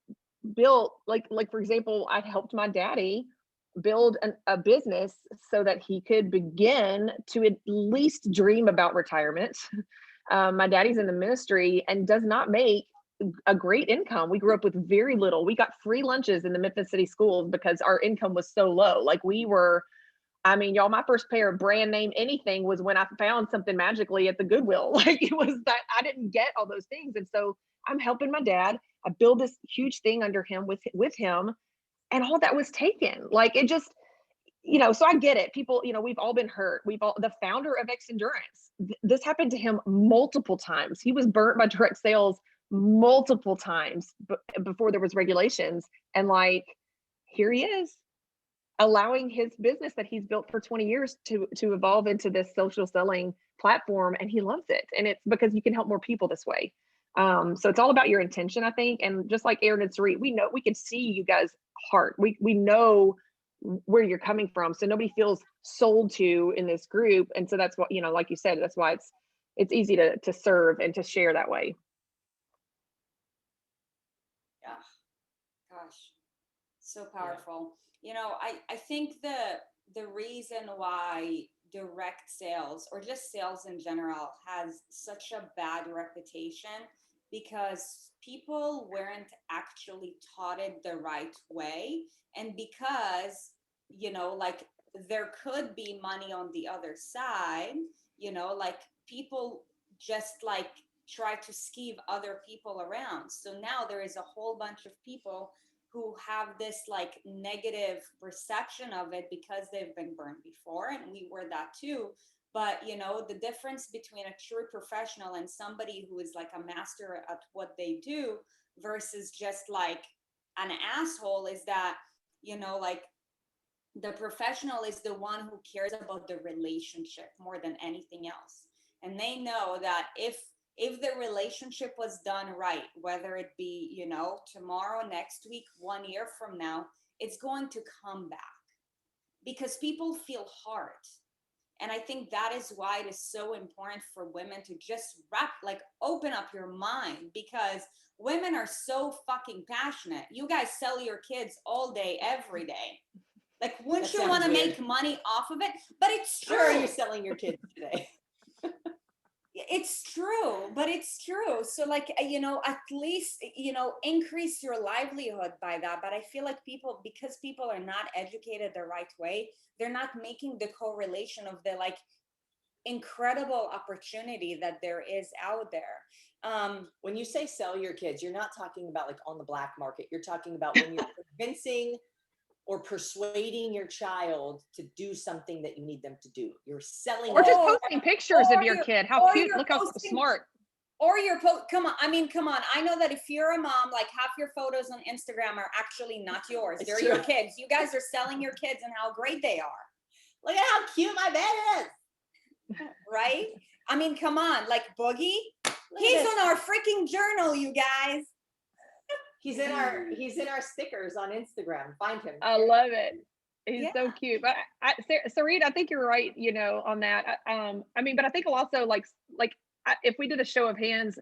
built, like for example, I helped my daddy build a business so that he could begin to at least dream about retirement. My daddy's in the ministry and does not make a great income. We grew up with very little. We got free lunches in the Memphis City schools because our income was so low. Like, y'all, my first pair of brand name anything was when I found something magically at the Goodwill. Like, it was that I didn't get all those things. And so I'm helping my dad. I build this huge thing under him with him, and all that was taken. Like, it just, so I get it. People, we've all been hurt. The founder of X Endurance, this happened to him multiple times. He was burnt by direct sales multiple times before there was regulations. And like, here he is, allowing his business that he's built for 20 years to evolve into this social selling platform, and he loves it. And it's because you can help more people this way. So it's all about your intention, I think. And just like Erin and Sarit, we know, we can see you guys' heart. We know where you're coming from. So nobody feels sold to in this group. And so that's what, you know, like you said, that's why it's easy to serve and to share that way. Yeah. Gosh, so powerful. You know, I think the reason why direct sales or just sales in general has such a bad reputation because people weren't actually taught it the right way, and because, you know, like there could be money on the other side, you know, like people just like try to skeeve other people around. So now there is a whole bunch of people who have this like negative perception of it because they've been burned before, and we were that too. But you know, the difference between a true professional and somebody who is like a master at what they do versus just like an asshole is that, you know, like the professional is the one who cares about the relationship more than anything else, and they know that if the relationship was done right, whether it be, you know, tomorrow, next week, 1 year from now, it's going to come back because people feel hurt. And I think that is why it is so important for women to just open up your mind, because women are so fucking passionate. You guys sell your kids all day, every day. Like, wouldn't you want to make money off of it? But it's true. Where are you selling your kids today? It's true, but it's true. So like, you know, at least, you know, increase your livelihood by that. But I feel like because people are not educated the right way, they're not making the correlation of the like incredible opportunity that there is out there. When you say sell your kids, you're not talking about like on the black market. You're talking about when you're convincing or persuading your child to do something that you need them to do. You're selling, or just posting pictures of your kid. How cute! Look how smart. Or come on. I mean, come on. I know that if you're a mom, like half your photos on Instagram are actually not yours. They're your kids. You guys are selling your kids and how great they are. Look at how cute my bed is. Right? I mean, come on. Like Boogie, he's on our freaking journal, you guys. He's in our stickers on Instagram. Find him. I love it. He's so cute. But Sarit, I think you're right, you know, on that. I mean, but I think also like if we did a show of hands,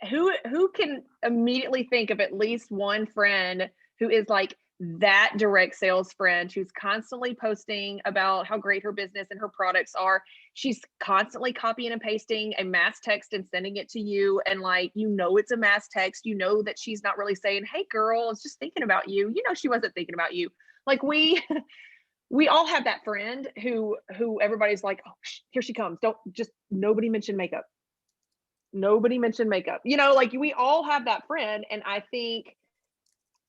who can immediately think of at least one friend who is like that direct sales friend who's constantly posting about how great her business and her products are. She's constantly copying and pasting a mass text and sending it to you. And like, you know, it's a mass text, you know, that she's not really saying, hey girl, I was just thinking about you. You know, she wasn't thinking about you. Like we all have that friend who everybody's like, oh, here she comes. Nobody mention makeup. Nobody mentioned makeup. You know, like we all have that friend. And I think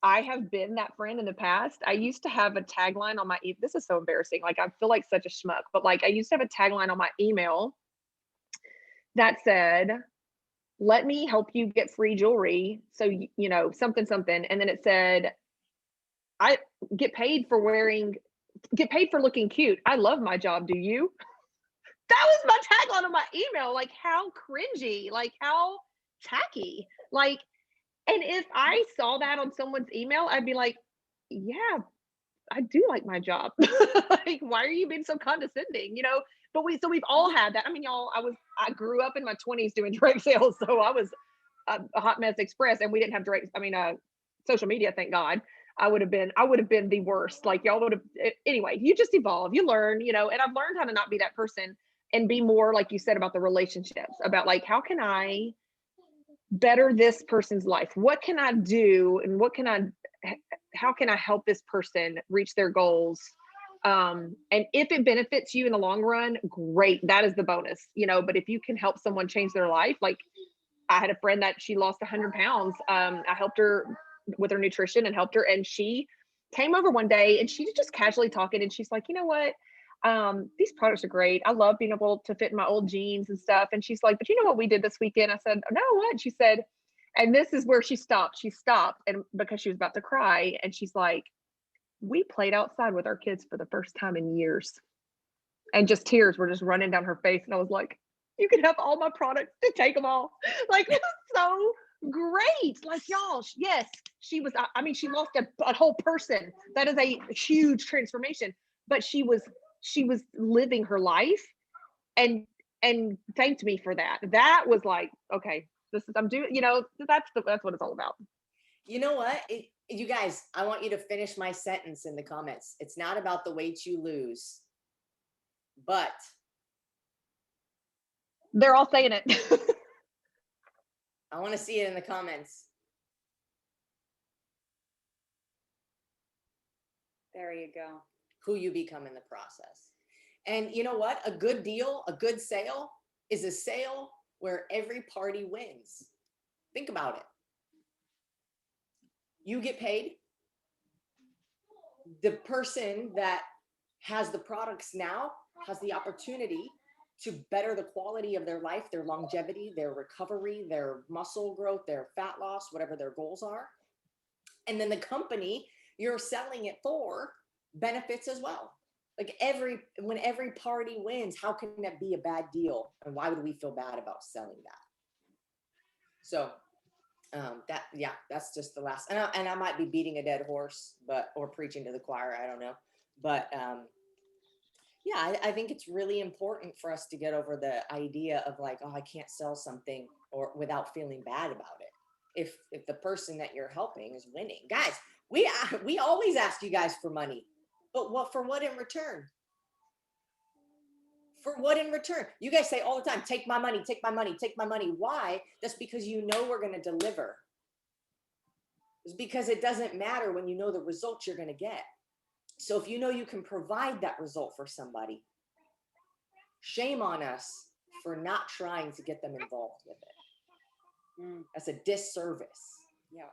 I have been that friend in the past. I used to have a tagline on my, this is so embarrassing. Like I feel like such a schmuck, but like I used to have a tagline on my email that said, let me help you get free jewelry. So, you know, something. And then it said, I get paid for looking cute. I love my job. Do you? That was my tagline on my email. Like how cringy, like how tacky, like, and if I saw that on someone's email, I'd be like, yeah, I do like my job. Like, why are you being so condescending? You know, but we've all had that. I mean, y'all, I grew up in my 20s doing direct sales. So I was a hot mess express, and we didn't have social media, thank God. I would have been the worst. Like y'all would have, anyway, you just evolve, you learn, you know, and I've learned how to not be that person and be more, like you said, about the relationships, about like, how can I better this person's life? What can I do? And how can I help this person reach their goals? And if it benefits you in the long run, great. That is the bonus, you know, but if you can help someone change their life, like I had a friend that she lost 100 pounds. I helped her with her nutrition and helped her. And she came over one day and she was just casually talking. And she's like, you know what? These products are great. I love being able to fit in my old jeans and stuff. And she's like, but you know what we did this weekend? I said, no, what? She said, and this is where she stopped. She stopped, and because she was about to cry, and she's like, we played outside with our kids for the first time in years. And just tears were just running down her face. And I was like, You can have all my products to take them all. Like, it was so great. Like, y'all, yes, she was, I mean, she lost a whole person. That is a huge transformation, but she was living her life and thanked me for that. That was like, okay, this is, I'm doing, you know, that's what it's all about. You know what? You guys, I want you to finish my sentence in the comments. It's not about the weight you lose, but they're all saying it. I want to see it in the comments. There you go. Who you become in the process. And you know what? A good deal, a good sale is a sale where every party wins. Think about it. You get paid. The person that has the products now has the opportunity to better the quality of their life, their longevity, their recovery, their muscle growth, their fat loss, whatever their goals are. And then the company you're selling it for benefits as well. Like when every party wins, how can that be a bad deal? And why would we feel bad about selling that? So that's just the last, and I might be beating a dead horse, or preaching to the choir. I don't know. But yeah, I think it's really important for us to get over the idea of like, oh, I can't sell something or without feeling bad about it. If the person that you're helping is winning, guys, we always ask you guys for money, but for what in return? For what in return? You guys say all the time, take my money, take my money, take my money. Why? That's because you know we're going to deliver. It's because it doesn't matter when you know the results you're going to get. So if you know you can provide that result for somebody, shame on us for not trying to get them involved with it. That's a disservice. Yeah.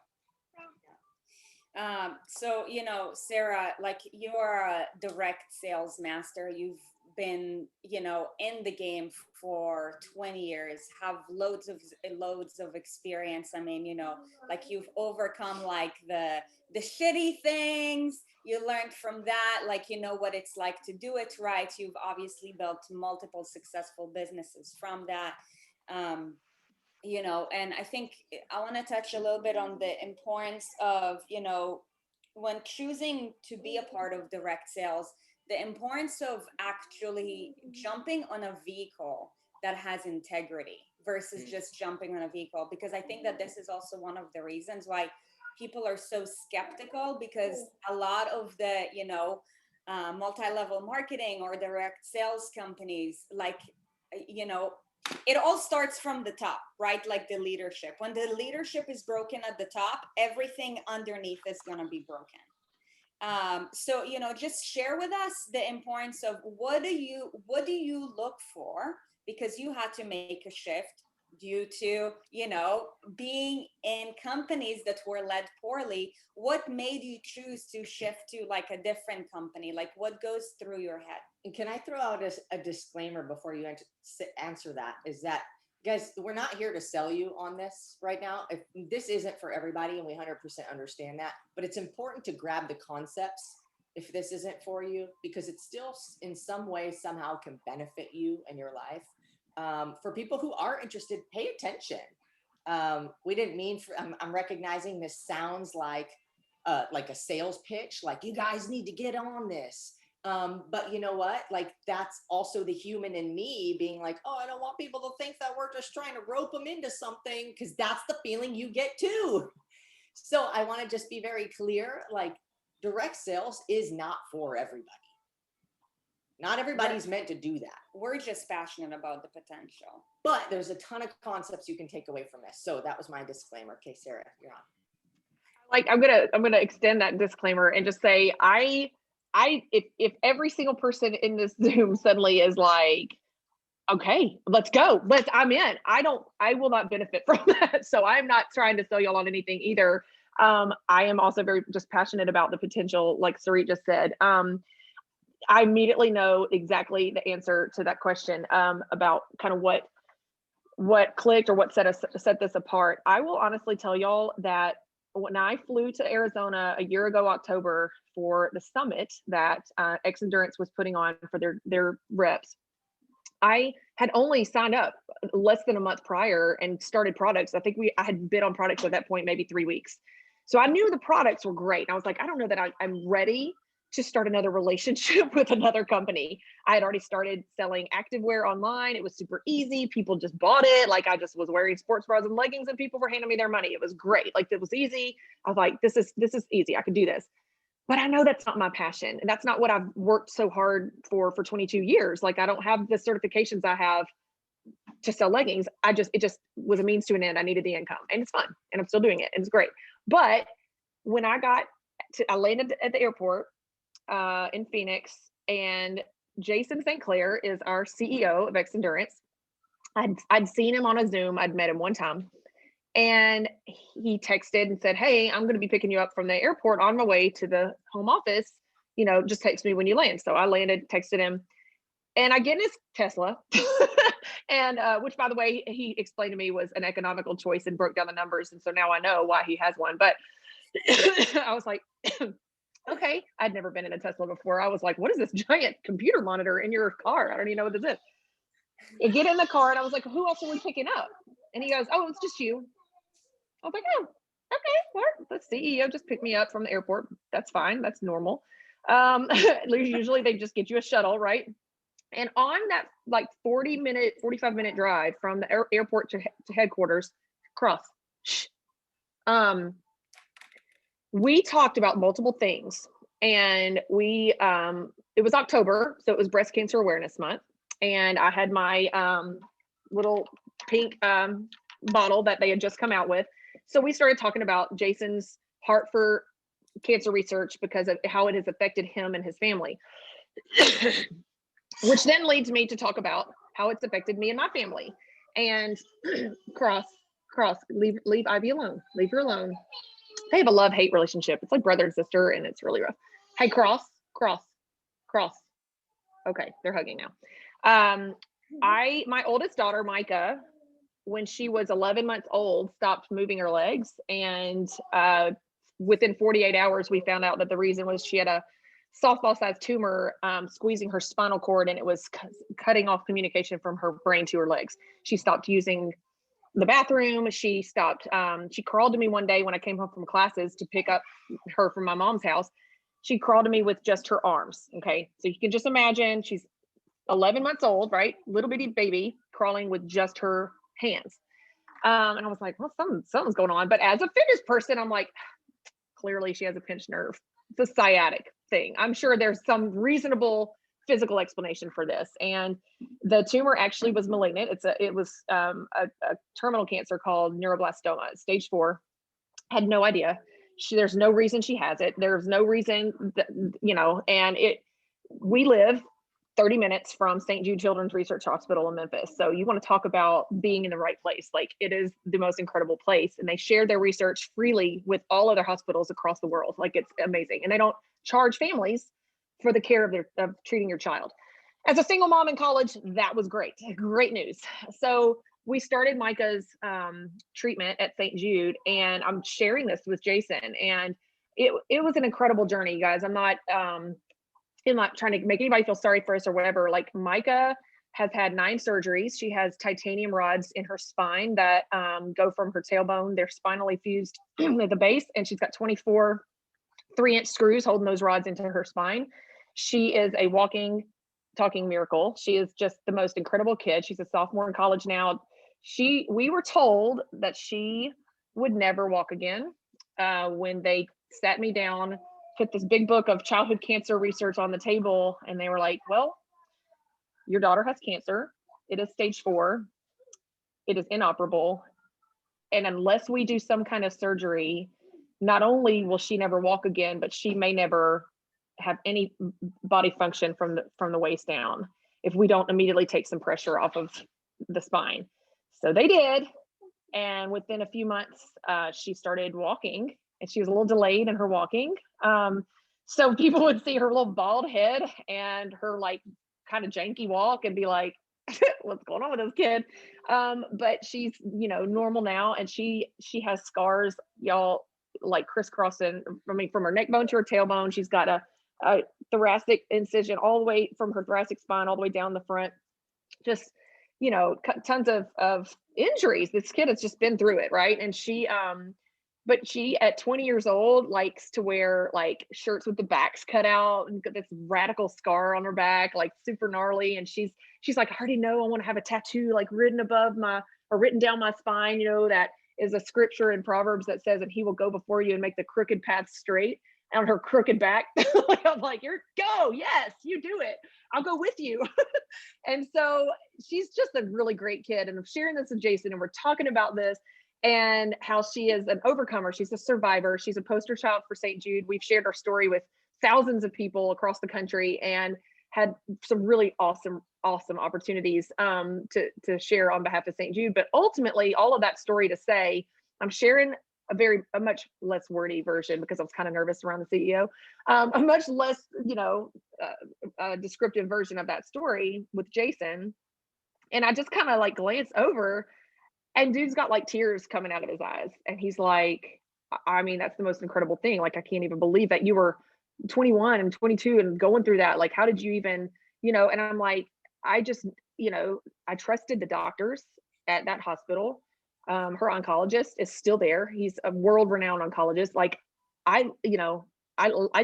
So, you know, Sarah, like you're a direct sales master. You've been, you know, in the game for 20 years, have loads of experience. I mean, you know, like you've overcome like the shitty things. You learned from that, like, you know what it's like to do it right. You've obviously built multiple successful businesses from that. You know, and I think I want to touch a little bit on the importance of, you know, when choosing to be a part of direct sales, the importance of actually jumping on a vehicle that has integrity versus just jumping on a vehicle. Because I think that this is also one of the reasons why people are so skeptical, because a lot of the, you know, multi-level marketing or direct sales companies, like, you know, it all starts from the top, right? Like the leadership. When the leadership is broken at the top, everything underneath is going to be broken. So, you know, just share with us the importance of what do you look for, because you had to make a shift due to, you know, being in companies that were led poorly. What made you choose to shift to like a different company? Like what goes through your head? And can I throw out a disclaimer before you answer that? Is that, guys, we're not here to sell you on this right now. If this isn't for everybody, and we 100% understand that, but it's important to grab the concepts if this isn't for you, because it still in some way somehow can benefit you in your life. For people who are interested, pay attention. We didn't mean for, I'm recognizing this sounds like a sales pitch, like you guys need to get on this. But you know what? Like that's also the human in me being like, oh, I don't want people to think that we're just trying to rope them into something, because that's the feeling you get too. So I want to just be very clear, like direct sales is not for everybody. Not everybody's meant to do that. We're just passionate about the potential. But there's a ton of concepts you can take away from this. So that was my disclaimer. Okay, Sarah, you're on. Like I'm gonna extend that disclaimer and just say if every single person in this Zoom suddenly is like, okay, let's go, I'm in, I will not benefit from that. So I'm not trying to sell y'all on anything either. I am also very just passionate about the potential, like Sarit just said. I immediately know exactly the answer to that question about kind of what clicked or what set this apart. I will honestly tell y'all that when I flew to Arizona a year ago, October, for the summit that X Endurance was putting on for their reps, I had only signed up less than a month prior and started products. I think I had been on products at that point, maybe 3 weeks. So I knew the products were great. And I was like, I don't know that I'm ready to start another relationship with another company. I had already started selling activewear online. It was super easy. People just bought it. Like I just was wearing sports bras and leggings and people were handing me their money. It was great. Like it was easy. I was like, this is easy. I could do this. But I know that's not my passion. And that's not what I've worked so hard for 22 years. Like I don't have the certifications I have to sell leggings. It just was a means to an end. I needed the income and it's fun and I'm still doing it and it's great. But when I landed at the airport in Phoenix, and Jason St. Clair is our CEO of X Endurance. I'd seen him on a Zoom. I'd met him one time. And he texted and said, hey, I'm going to be picking you up from the airport on my way to the home office. You know, just text me when you land. So I landed, texted him, and I get in his Tesla. And which, by the way, he explained to me was an economical choice and broke down the numbers. And so now I know why he has one. But I was like, okay, I'd never been in a Tesla before. I was like, what is this giant computer monitor in your car? I don't even know what this is. I get in the car and I was like, who else are we picking up? And he goes, oh, it's just you. I was like, oh, okay, well, the CEO just picked me up from the airport. That's fine. That's normal. Usually they just get you a shuttle, right? And on that like 45-minute drive from the airport to headquarters, we talked about multiple things. And it was October, so it was Breast Cancer Awareness Month. And I had my little pink bottle that they had just come out with. So we started talking about Jason's heart for cancer research because of how it has affected him and his family, which then leads me to talk about how it's affected me and my family. And Cross, leave Ivy alone. Leave her alone. They have a love-hate relationship. It's like brother and sister, and it's really rough. Hey, Cross. Okay, they're hugging now. My oldest daughter, Micah, when she was 11 months old, stopped moving her legs. And within 48 hours, we found out that the reason was she had a softball-sized tumor squeezing her spinal cord, and it was cutting off communication from her brain to her legs. She stopped using the bathroom. She stopped. She crawled to me one day when I came home from classes to pick up her from my mom's house. She crawled to me with just her arms. Okay. So you can just imagine she's 11 months old, right? Little bitty baby crawling with just her hands. And I was like, well, something's going on. But as a fitness person, I'm like, clearly she has a pinched nerve. It's a sciatic thing. I'm sure there's some reasonable physical explanation for this. And the tumor actually was malignant. It was a terminal cancer called neuroblastoma, stage 4. Had no idea. There's no reason she has it. There's no reason that, and we live 30 minutes from St. Jude Children's Research Hospital in Memphis. So you want to talk about being in the right place. Like, it is the most incredible place. And they share their research freely with all other hospitals across the world. Like, it's amazing. And they don't charge families for the care of treating your child. As a single mom in college, that was great news. So we started Micah's treatment at St. Jude, and I'm sharing this with Jason. And it was an incredible journey, you guys. I'm not trying to make anybody feel sorry for us or whatever. Like, Micah has had 9 surgeries. She has titanium rods in her spine that go from her tailbone. They're spinally fused at the base, and she's got 24 3-inch screws holding those rods into her spine. She is a walking, talking miracle. She is just the most incredible kid. She's a sophomore in college now. We were told that she would never walk again when they sat me down, put this big book of childhood cancer research on the table, and they were like, well, your daughter has cancer. It is stage 4. It is inoperable. And unless we do some kind of surgery, not only will she never walk again, but she may never have any body function from the waist down if we don't immediately take some pressure off of the spine. So they did. And within a few months, she started walking, and she was a little delayed in her walking. So people would see her little bald head and her like kind of janky walk and be like, what's going on with this kid? But she's, normal now. And she has scars, y'all, like crisscrossing, from her neck bone to her tailbone. She's got a thoracic incision all the way from her thoracic spine all the way down the front. just, you know, tons of injuries. This kid has just been through it, right? And but she at 20 years old likes to wear like shirts with the backs cut out and got this radical scar on her back, like super gnarly. And she's like, I already know I want to have a tattoo like written down my spine, you know, that is a scripture in Proverbs that says that he will go before you and make the crooked path straight. On her crooked back. I'm like, yes, you do it. I'll go with you. And so she's just a really great kid. And I'm sharing this with Jason, and we're talking about this and how she is an overcomer. She's a survivor. She's a poster child for St. Jude. We've shared our story with thousands of people across the country and had some really awesome opportunities to share on behalf of St. Jude. But ultimately, all of that story to say, I'm sharing a much less wordy version because I was kind of nervous around the CEO, a much less, you know, descriptive version of that story with Jason. And I just kind of like glance over, and dude's got like tears coming out of his eyes. And he's like, I mean, that's the most incredible thing. Like, I can't even believe that you were 21 and 22 and going through that. Like, how did you even, you know? And I'm like, I just, you know, I trusted the doctors at that hospital. Her oncologist is still there. He's a world-renowned oncologist. Like, I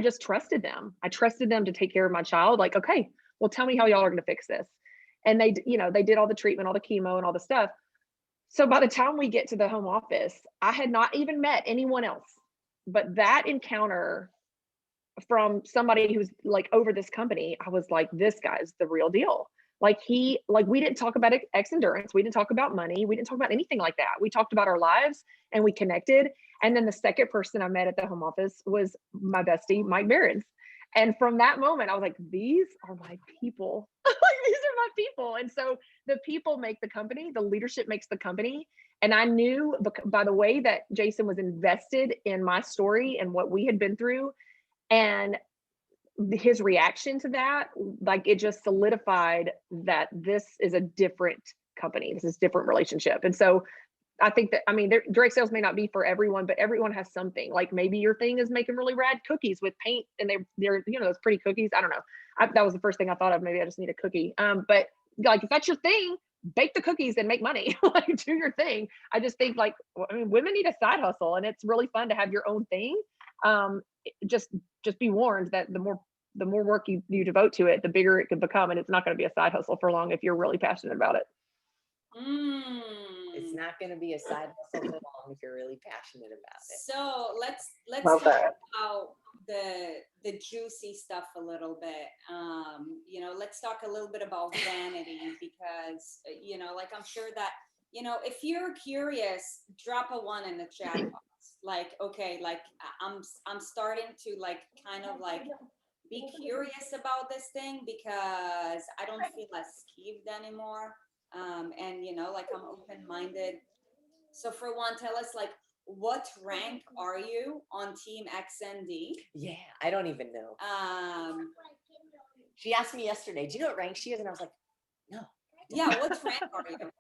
just trusted them. I trusted them to take care of my child. Like, okay, well, tell me how y'all are going to fix this. And they did all the treatment, all the chemo and all the stuff. So by the time we get to the home office, I had not even met anyone else, but that encounter from somebody who's like over this company, I was like, this guy's the real deal. Like, we didn't talk about X endurance. We didn't talk about money. We didn't talk about anything like that. We talked about our lives and we connected. And then the second person I met at the home office was my bestie, Mike Behrens. And from that moment, I was like, these are my people. Like, these are my people. And so the people make the company, the leadership makes the company. And I knew by the way that Jason was invested in my story and what we had been through, and his reaction to that, like, it just solidified that this is a different company. This is a different relationship. And so I think that, I mean, direct sales may not be for everyone, but everyone has something. Like, maybe your thing is making really rad cookies with paint and they're, you know, those pretty cookies. I don't know. That was the first thing I thought of. Maybe I just need a cookie. But like, if that's your thing, bake the cookies and make money. Like, do your thing. I just think, like, I mean, women need a side hustle, and it's really fun to have your own thing. Just be warned that the more work you devote to it, the bigger it can become, and it's not going to be a side hustle for long if you're really passionate about it. It's not going to be a side hustle for long if you're really passionate about it. So let's talk about the juicy stuff a little bit. You know, let's talk a little bit about vanity, because, you know, like, I'm sure that, you know, if you're curious, drop a 1 in the chat box. Like, okay, like, I'm starting to, like, kind of like be curious about this thing, because I don't feel as skeeved anymore. And, you know, like, I'm open-minded. So for one, tell us, like, what rank are you on Team XND? Yeah, I don't even know. She asked me yesterday, do you know what rank she is? And I was like, no. Yeah, what rank are you?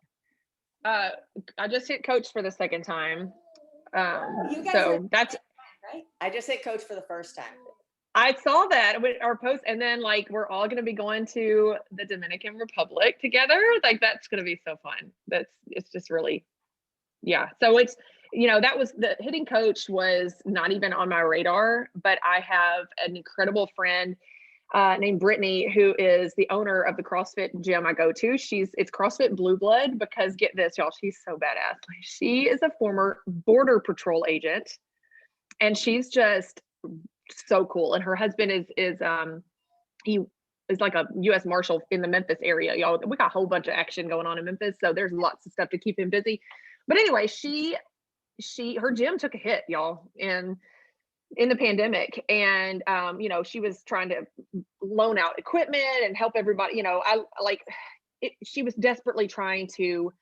I just hit coach for the second time. You guys so that's right. I just hit coach for the first time. I saw that with our post, and then, like, we're all going to be going to the Dominican Republic together. Like, that's going to be so fun. It's just really, yeah. So it's, you know, that was the hitting coach was not even on my radar, but I have an incredible friend named Brittany, who is the owner of the CrossFit gym I go to. It's CrossFit Blue Blood, because get this, y'all, she's so badass. She is a former Border Patrol agent, and she's just so cool. And her husband is he is like a U.S. Marshal in the Memphis area. Y'all, we got a whole bunch of action going on in Memphis, so there's lots of stuff to keep him busy. But anyway, her gym took a hit, y'all, in the pandemic, and you know, she was trying to loan out equipment and help everybody. You know, she was desperately trying to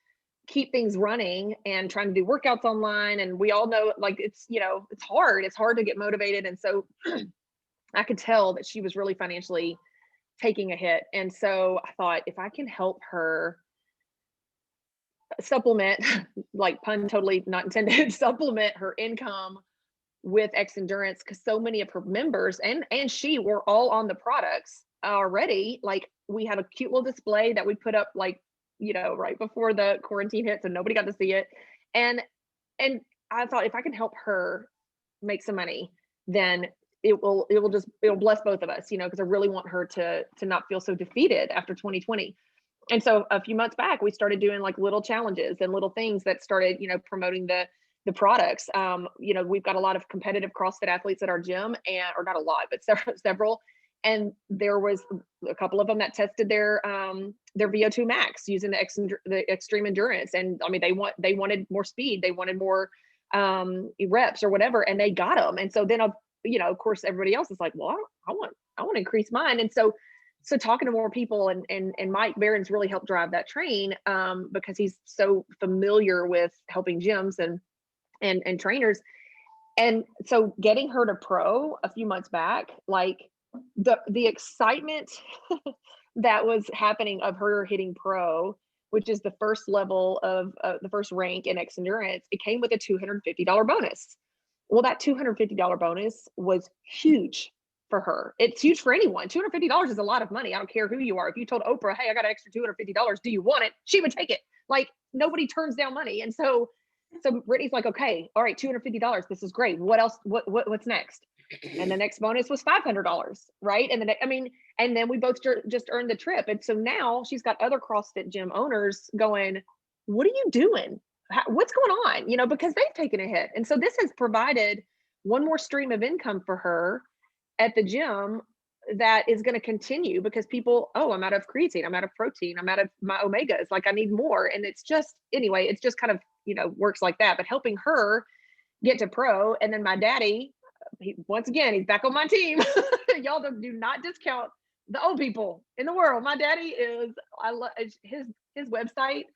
keep things running and trying to do workouts online. And we all know, like, it's, you know, it's hard to get motivated. And so I could tell that she was really financially taking a hit. And so I thought, if I can help her supplement, like, pun totally not intended, supplement her income with X Endurance, because so many of her members and she were all on the products. already. Like we had a cute little display that we put up like, right before the quarantine hit, so nobody got to see it. And I thought if I can help her make some money, then it'll bless both of us, because I really want her to not feel so defeated after 2020. And so a few months back, we started doing like little challenges and little things that started, promoting the products. We've got a lot of competitive CrossFit athletes at our gym, or not a lot, but several. And there was a couple of them that tested their VO2 max using the extreme endurance. And I mean, they wanted more speed, they wanted more reps or whatever, and they got them. And so then, of course, everybody else is like, well, I want to increase mine. And so talking to more people, and Mike Barron's really helped drive that train, because he's so familiar with helping gyms and trainers. And so getting her to pro a few months back, like the excitement that was happening of her hitting pro, which is the first level of the first rank in X Endurance, it came with a $250 bonus. Well, that $250 bonus was huge for her. It's huge for anyone. $250 is a lot of money. I don't care who you are. If you told Oprah, hey, I got an extra $250, do you want it? She would take it. Like, nobody turns down money. And so Brittany's like, okay, all right, $250. This is great. What else? What's next? And the next bonus was $500, right? And then we both just earned the trip. And so now she's got other CrossFit gym owners going, what are you doing? What's going on? Because they've taken a hit. And so this has provided one more stream of income for her at the gym that is going to continue, because people, I'm out of creatine, I'm out of protein, I'm out of my omegas, like I need more. And it's just kind of, works like that. But helping her get to pro. And then my daddy, once again, he's back on my team. Y'all do not discount the old people in the world. My daddy is, I love his website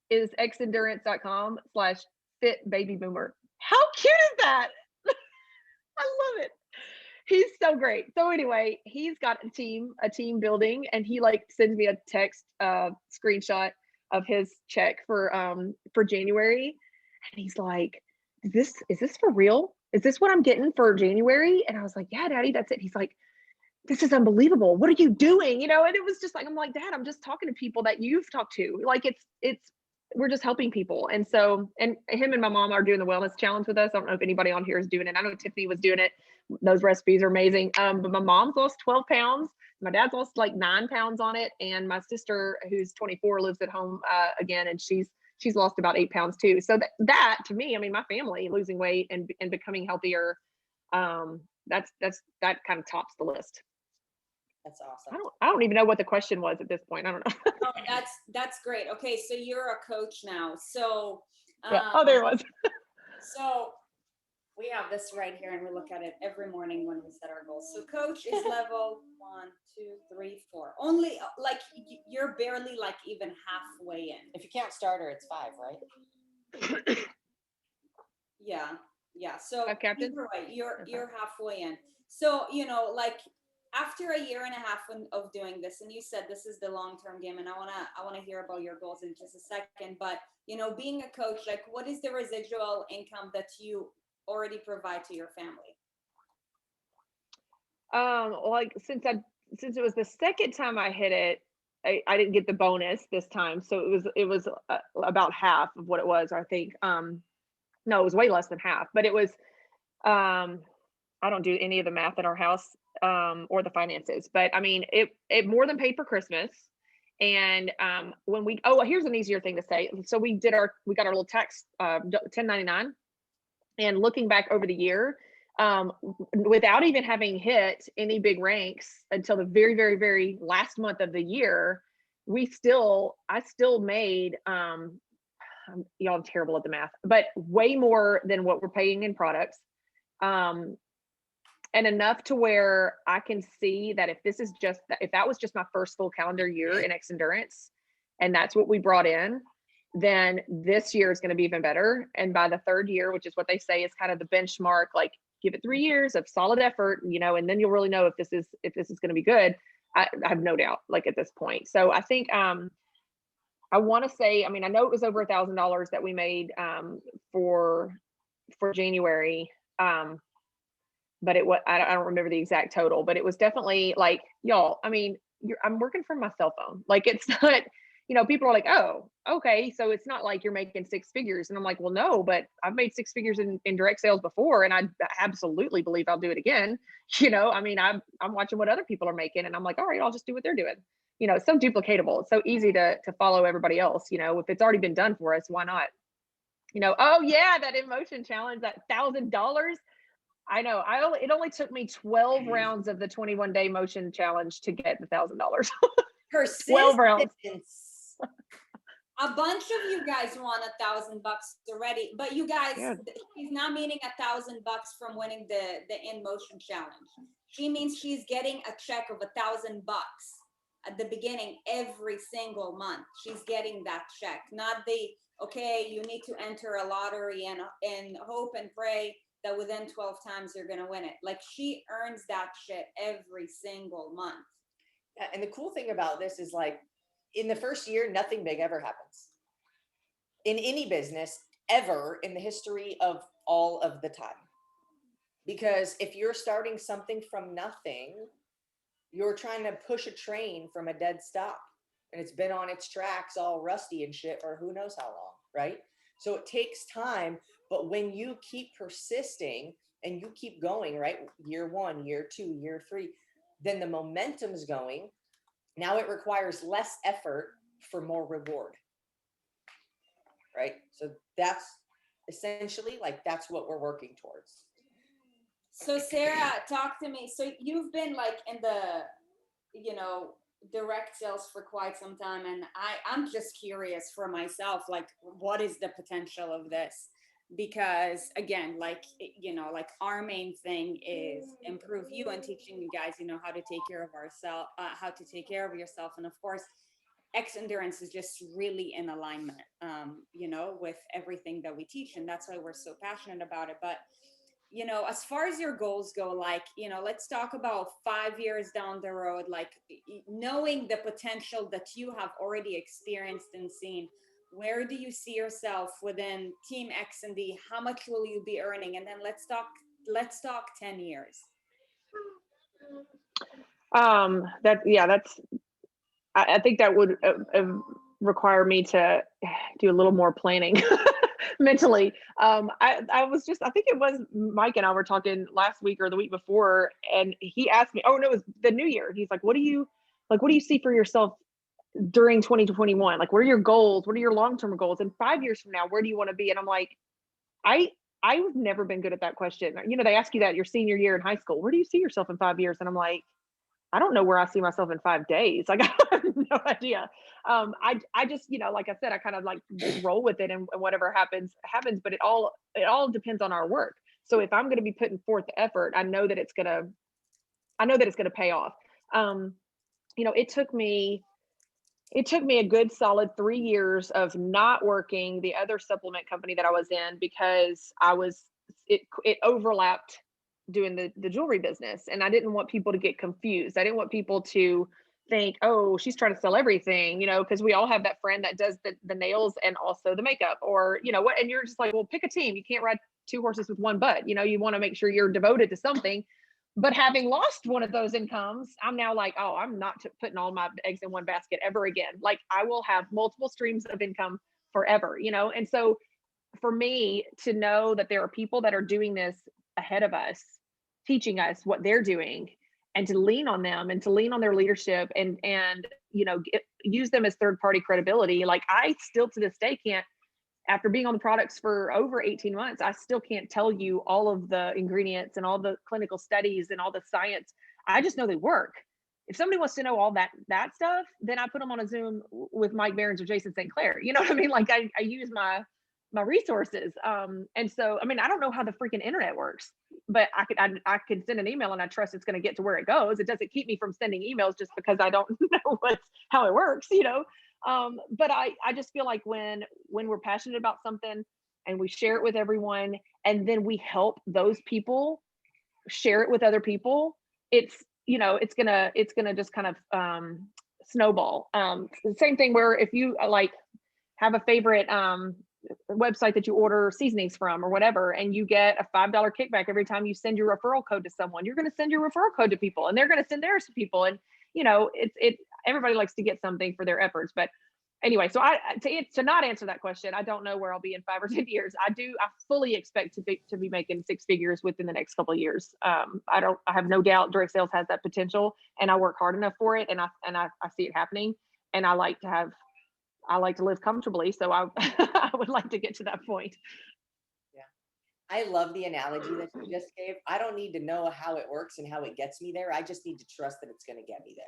is xendurance.com/fit-baby-boomer. How cute is that? I love it. He's so great. So anyway, he's got a team building, and he like sends me a text screenshot of his check for January. And he's like, is this for real? Is this what I'm getting for January? And I was like, yeah, Daddy, that's it. He's like, this is unbelievable. What are you doing? And it was just like, I'm like, Dad, I'm just talking to people that you've talked to. Like we're just helping people. And so, and him and my mom are doing the wellness challenge with us. I don't know if anybody on here is doing it. I know Tiffany was doing it. Those recipes are amazing. But my mom's lost 12 pounds. My dad's lost like 9 pounds on it. And my sister, who's 24, lives at home again. And she's lost about 8 pounds too. So that to me, I mean, my family losing weight and becoming healthier, that kind of tops the list. That's awesome. I don't even know what the question was at this point. I don't know. Oh, that's great. Okay, so you're a coach now. So there it was. So we have this right here, and we look at it every morning when we set our goals. So coach is level 1, 2, 3, 4. Only like you're barely like even halfway in. If you count starter, it's 5, right? Yeah. So Captain? either way, you're halfway in. So like after a year and a half of doing this, and you said this is the long-term game, and I wanna hear about your goals in just a second. But being a coach, like what is the residual income that you already provide to your family? Like since it was the second time I hit it, I didn't get the bonus this time, so it was about half of what it was, I think. No, it was way less than half, but it was. I don't do any of the math in our house or the finances, but I mean, it more than paid for Christmas. And when here's an easier thing to say. So we got our little tax 1099, and looking back over the year, without even having hit any big ranks until the very, very, very last month of the year, I still made, y'all, I'm terrible at the math, but way more than what we're paying in products. And enough to where I can see that if that was just my first full calendar year in X Endurance, and that's what we brought in, then this year is going to be even better. And by the third year, which is what they say is kind of the benchmark, like give it 3 years of solid effort, and then you'll really know if this is going to be good. I have no doubt, like at this point. So I think I want to say, I mean, I know it was over $1,000 that we made for January. but I don't remember the exact total, but it was definitely like, y'all, I mean, I'm working from my cell phone. Like, it's not, people are like, oh, okay, so it's not like you're making six figures. And I'm like, well, no, but I've made six figures in direct sales before, and I absolutely believe I'll do it again. I mean, I'm watching what other people are making, and I'm like, all right, I'll just do what they're doing. It's so duplicatable. It's so easy to follow everybody else. If it's already been done for us, why not? Oh yeah, that emotion challenge, that $1,000. I know. It only took me 12 rounds of the 21-day motion challenge to get the $1,000. 12 rounds. A bunch of you guys won $1,000 already, but you guys, she's not meaning $1,000 from winning the in motion challenge. She means she's getting a check of $1,000 at the beginning every single month. She's getting that check, not okay, you need to enter a lottery and hope and pray that within 12 times you're going to win it. Like, she earns that shit every single month. Yeah, and the cool thing about this is, like, in the first year, nothing big ever happens in any business ever in the history of all of the time. Because if you're starting something from nothing, you're trying to push a train from a dead stop, and it's been on its tracks all rusty and shit for who knows how long, right? So it takes time, but when you keep persisting and you keep going, right? Year 1, year 2, year 3, then the momentum is going. Now it requires less effort for more reward, right? So that's essentially, like, that's what we're working towards. So Sarah, talk to me. So you've been like in the, direct sales for quite some time, and I'm just curious for myself, like, what is the potential of this? Because again, like, our main thing is improve you and teaching you guys, how to take care of ourselves, how to take care of yourself. And of course, X Endurance is just really in alignment, with everything that we teach. And that's why we're so passionate about it. But as far as your goals go, like, let's talk about 5 years down the road, like, knowing the potential that you have already experienced and seen. Where do you see yourself within Team X and D? How much will you be earning? And then let's talk 10 years. I think that would require me to do a little more planning mentally. I think it was Mike and I were talking last week or the week before, and he asked me, oh no, it was the new year. He's like, what do you see for yourself during 2021? Like, what are your goals? What are your long-term goals? And 5 years from now, where do you want to be? And I'm like, I've never been good at that question. They ask you that your senior year in high school, where do you see yourself in 5 years? And I'm like, I don't know where I see myself in 5 days. Like, I have no idea. I just, like I said, I kind of like roll with it, and whatever happens, but it all depends on our work. So if I'm going to be putting forth the effort, I know that it's going to pay off. It took me a good solid 3 years of not working the other supplement company that I was in, because it overlapped doing the jewelry business, and I didn't want people to get confused. I didn't want people to think, oh, she's trying to sell everything, because we all have that friend that does the nails and also the makeup, or what, and you're just like, well, pick a team. You can't ride 2 horses with one butt. You want to make sure you're devoted to something. But having lost one of those incomes, I'm now like, oh, I'm not putting all my eggs in one basket ever again. Like, I will have multiple streams of income forever, and so for me to know that there are people that are doing this ahead of us, teaching us what they're doing, and to lean on them and to lean on their leadership and use them as third-party credibility. Like, I still to this day can't, after being on the products for over 18 months, I still can't tell you all of the ingredients and all the clinical studies and all the science. I just know they work. If somebody wants to know all that stuff, then I put them on a Zoom with Mike Behrens or Jason St. Clair. You know what I mean? Like, I use my resources. And so, I mean, I don't know how the freaking internet works, but I could send an email and I trust it's going to get to where it goes. It doesn't keep me from sending emails just because I don't know how it works, but I just feel like when we're passionate about something and we share it with everyone, and then we help those people share it with other people, it's gonna just kind of snowball. The same thing where if you like have a favorite website that you order seasonings from or whatever, and you get a $5 kickback every time you send your referral code to someone. You're going to send your referral code to people, and they're going to send theirs to people. And everybody likes to get something for their efforts. But anyway, so to not answer that question, I don't know where I'll be in 5 or 10 years. I fully expect to be making 6 figures within the next couple of years. I have no doubt direct sales has that potential, and I work hard enough for it, and I see it happening. And I like to live comfortably, so I I would like to get to that point. Yeah, I love the analogy that you just gave. I don't need to know how it works and how it gets me there. I just need to trust that it's going to get me there.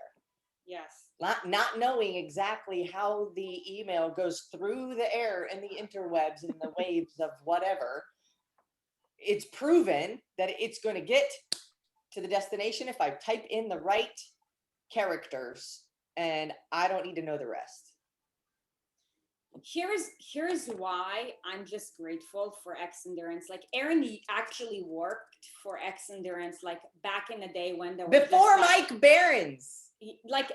Yes. Not knowing exactly how the email goes through the air and the interwebs and the waves of whatever. It's proven that it's going to get to the destination if I type in the right characters, and I don't need to know the rest. Here's why I'm just grateful for X Endurance. Like Erin actually worked for X Endurance like back in the day when they were before Mike Behrens. Like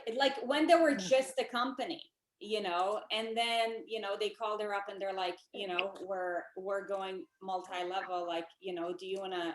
when they were just a company, and then they called her up and they're like, we're going multi-level, like, do you want to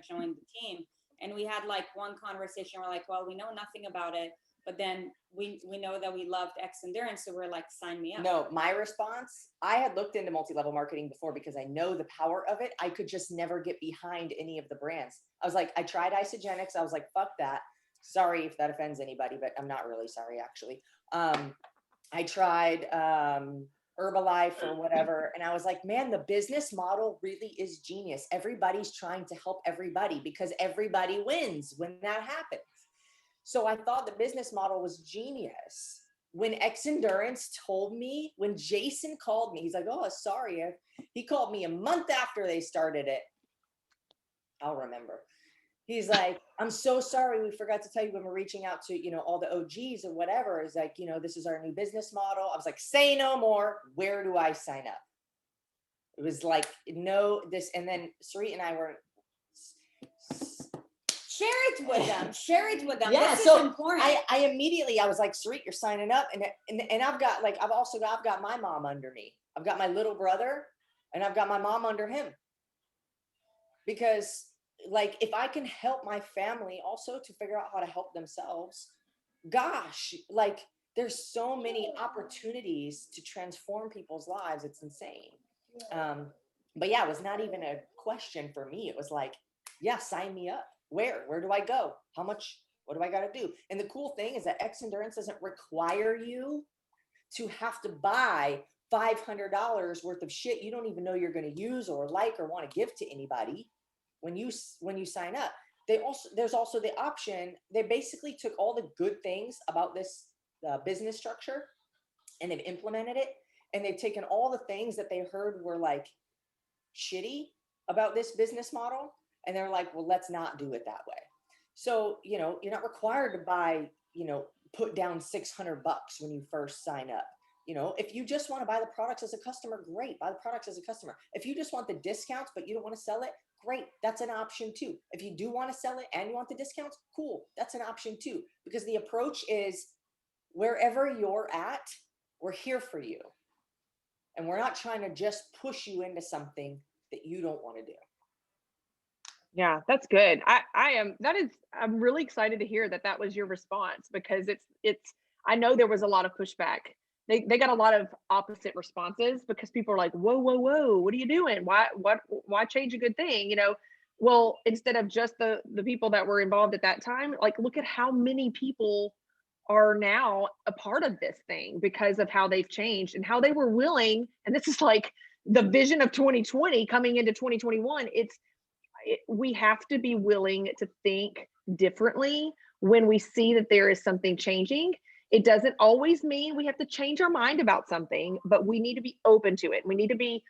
join the team? And we had like one conversation. We're like, well, we know nothing about it, but then we know that we loved X Endurance, so we're like, sign me up. No, my response, I had looked into multi-level marketing before because I know the power of it. I could just never get behind any of the brands. I was like, I tried Isogenics. I was like, fuck that. Sorry if that offends anybody, but I'm not really sorry, actually. I tried Herbalife or whatever, and I was like, man, the business model really is genius. Everybody's trying to help everybody because everybody wins when that happens. So I thought the business model was genius. When X Endurance told me, when Jason called me, he's like, oh, sorry. He called me a month after they started it. I'll remember. He's like, I'm so sorry. We forgot to tell you when we're reaching out to, all the OGs or whatever. Is like, this is our new business model. I was like, say no more. Where do I sign up? It was like, no, this. And then Sarit and I were. Share it with them. Share it with them. Yeah, this so is important. I immediately, I was like, Sarit, you're signing up. And I've got like, I've got my mom under me. I've got my little brother and I've got my mom under him. Because like, if I can help my family also to figure out how to help themselves, gosh, like there's so many opportunities to transform people's lives. It's insane. But yeah, it was not even a question for me. It was like, yeah, sign me up. Where do I go? How much? What do I got to do? And the cool thing is that X Endurance doesn't require you to have to buy $500 worth of shit you don't even know you're going to use or like or want to give to anybody. When you sign up, there's also the option. They basically took all the good things about this business structure and they've implemented it, and they've taken all the things that they heard were like shitty about this business model, and they're like, well, let's not do it that way. So, you're not required to buy, put down $600 when you first sign up. If you just want to buy the products as a customer, great, buy the products as a customer. If you just want the discounts, but you don't want to sell it, great, that's an option too. If you do want to sell it and you want the discounts, cool, that's an option too. Because the approach is wherever you're at, we're here for you. And we're not trying to just push you into something that you don't want to do. Yeah, that's good. I'm really excited to hear that was your response, because I know there was a lot of pushback. They got a lot of opposite responses because people are like, whoa, what are you doing? Why change a good thing? Well, instead of just the people that were involved at that time, like, look at how many people are now a part of this thing because of how they've changed and how they were willing. And this is like the vision of 2020 coming into 2021. We have to be willing to think differently when we see that there is something changing. It doesn't always mean we have to change our mind about something, but we need to be open to it. We need to be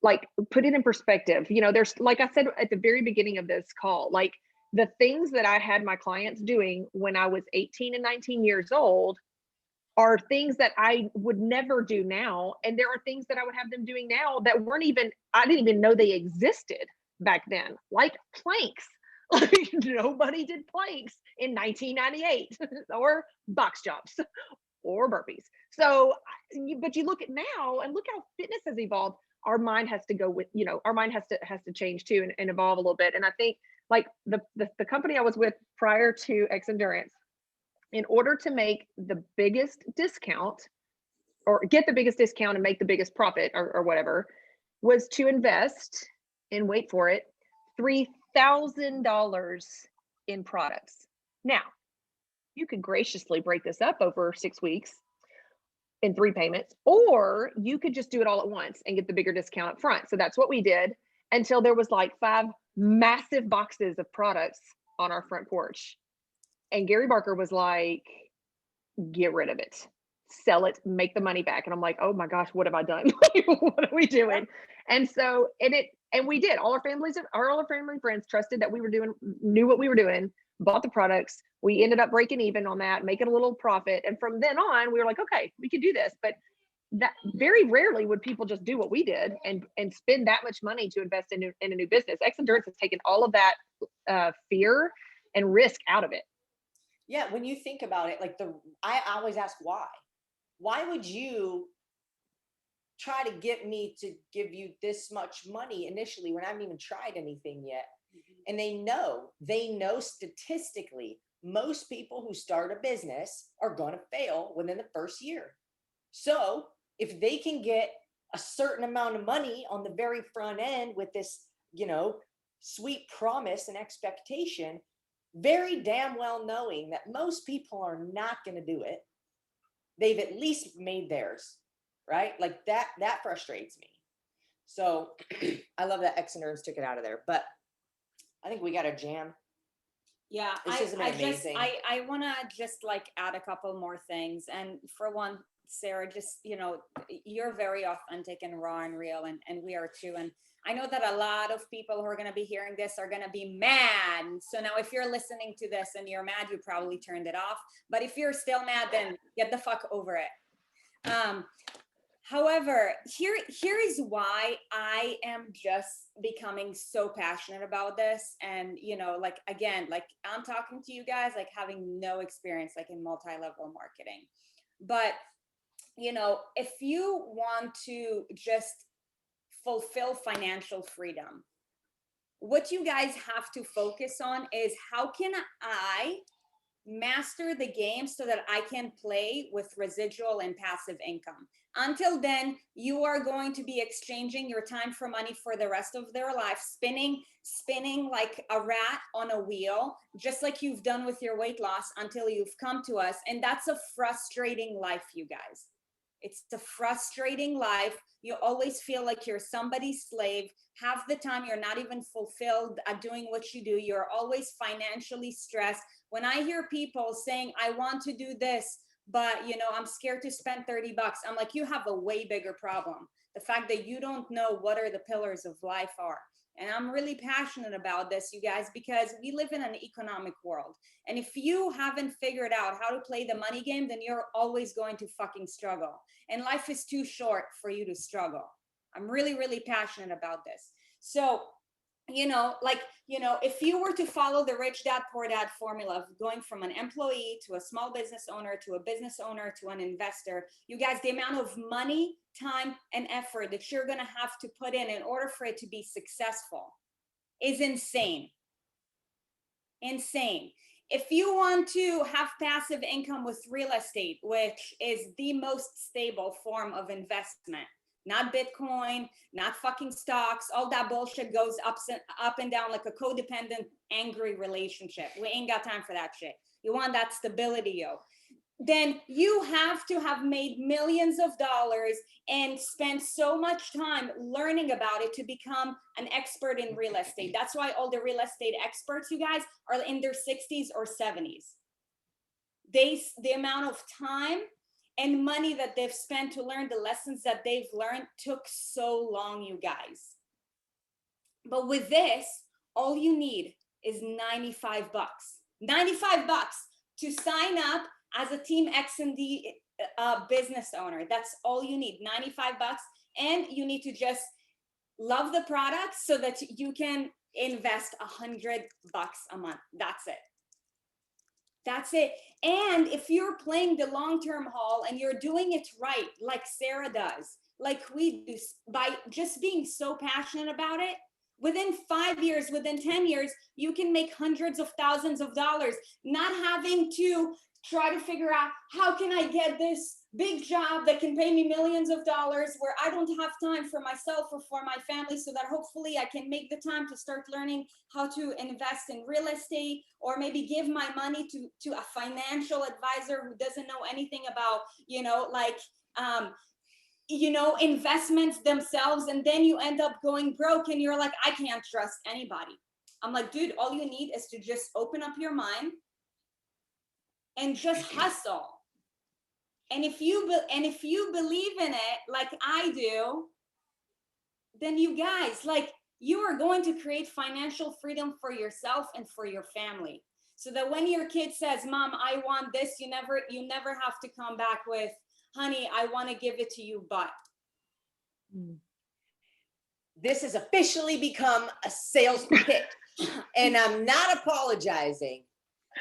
like, put it in perspective. There's, like I said at the very beginning of this call, like the things that I had my clients doing when I was 18 and 19 years old are things that I would never do now. And there are things that I would have them doing now that I didn't even know they existed back then, like planks. Like nobody did planks in 1998 or box jumps or burpees. So, but you look at now and look how fitness has evolved. our mind has to go with, our mind has to change too, and evolve a little bit. And I think like the company I was with prior to X Endurance, in order to make the biggest discount or get the biggest discount and make the biggest profit or whatever, was to invest, and wait for it, $3,000 in products. Now, you could graciously break this up over 6 weeks in 3 payments, or you could just do it all at once and get the bigger discount up front. So that's what we did, until there was like 5 massive boxes of products on our front porch. And Gary Barker was like, get rid of it, sell it, make the money back. And I'm like, oh my gosh, what have I done? What are we doing? And so, and we did. All our family and friends trusted that we were knew what we were doing, bought the products. We ended up breaking even on that, making a little profit. And from then on, we were like, okay, we can do this. But that very rarely would people just do what we did and spend that much money to invest in a new business. X Endurance has taken all of that fear and risk out of it. Yeah, when you think about it, like I always ask why. Why would you try to get me to give you this much money initially when I haven't even tried anything yet? And they know statistically, most people who start a business are going to fail within the first year. So if they can get a certain amount of money on the very front end with this, sweet promise and expectation, very damn well knowing that most people are not going to do it, they've at least made theirs, right? Like that frustrates me. So I love that X Endurance took it out of there, but I think we got a jam. Yeah, amazing. I want to just like add a couple more things. And for one, Sarah, just, you're very authentic and raw and real, and we are too. And I know that a lot of people who are going to be hearing this are going to be mad. So now if you're listening to this and you're mad, you probably turned it off. But if you're still mad, then get the fuck over it. However, here is why I am just becoming so passionate about this. And, like, again, like I'm talking to you guys, like having no experience, like in multi-level marketing. But, if you want to just fulfill financial freedom, what you guys have to focus on is how can I master the game so that I can play with residual and passive income. Until then, you are going to be exchanging your time for money for the rest of their life, spinning like a rat on a wheel, just like you've done with your weight loss until you've come to us. And that's a frustrating life, you guys. It's a frustrating life. You always feel like you're somebody's slave. Half the time, you're not even fulfilled at doing what you do. You're always financially stressed. When I hear people saying, I want to do this, but I'm scared to spend $30, I'm like, you have a way bigger problem. The fact that you don't know what are the pillars of life are. And I'm really passionate about this, you guys, because we live in an economic world. And if you haven't figured out how to play the money game, then you're always going to fucking struggle. And life is too short for you to struggle. I'm really, really passionate about this. So, if you were to follow the rich dad, poor dad formula of going from an employee to a small business owner, to a business owner, to an investor, you guys, the amount of money, time, and effort that you're going to have to put in order for it to be successful is insane. Insane. If you want to have passive income with real estate, which is the most stable form of investment, not Bitcoin, not fucking stocks, all that bullshit goes up and down like a codependent, angry relationship. We ain't got time for that shit. You want that stability, yo. Then you have to have made millions of dollars and spent so much time learning about it to become an expert in real estate. That's why all the real estate experts, you guys, are in their 60s or 70s. The amount of time and money that they've spent to learn the lessons that they've learned took so long, you guys. But with this, all you need is $95. $95 to sign up as a Team X&D business owner. That's all you need, $95. And you need to just love the product so that you can invest $100 a month. That's it. That's it. And if you're playing the long-term haul and you're doing it right, like Sarah does, like we do, by just being so passionate about it, within 5 years, within 10 years, you can make hundreds of thousands of dollars, not having to try to figure out how can I get this big job that can pay me millions of dollars where I don't have time for myself or for my family, so that hopefully I can make the time to start learning how to invest in real estate, or maybe give my money to a financial advisor who doesn't know anything about, investments themselves. And then you end up going broke and you're like, I can't trust anybody. I'm like, dude, all you need is to just open up your mind and just hustle. And if you believe in it like I do, then you guys, like, you are going to create financial freedom for yourself and for your family, so that when your kid says, Mom, I want this, you never have to come back with, honey, I want to give it to you, but. This has officially become a sales pitch, and I'm not apologizing.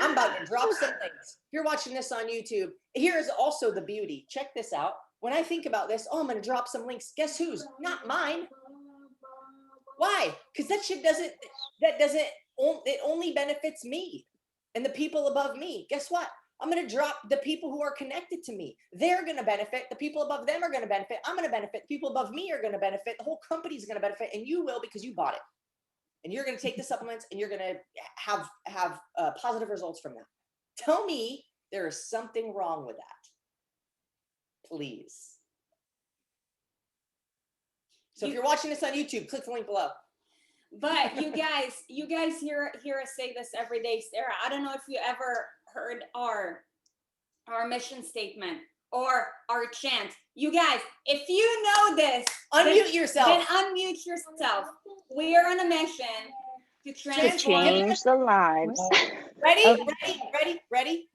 I'm about to drop some links. If you're watching this on YouTube, here's also the beauty. Check this out. When I think about this, I'm going to drop some links. Guess whose? Not mine. Why? Because that shit it only benefits me and the people above me. Guess what? I'm going to drop the people who are connected to me. They're going to benefit. The people above them are going to benefit. I'm going to benefit. The people above me are going to benefit. The whole company is going to benefit, and you will, because you bought it. And you're going to take the supplements, and you're going to have positive results from that. Tell me there is something wrong with that, please. So if you're watching this on YouTube, click the link below. But you guys hear us say this every day. Sarah, I don't know if you ever heard our mission statement or our chant. You guys, if you know this, unmute yourself. Then unmute yourself. We are on a mission to change the lives. Ready?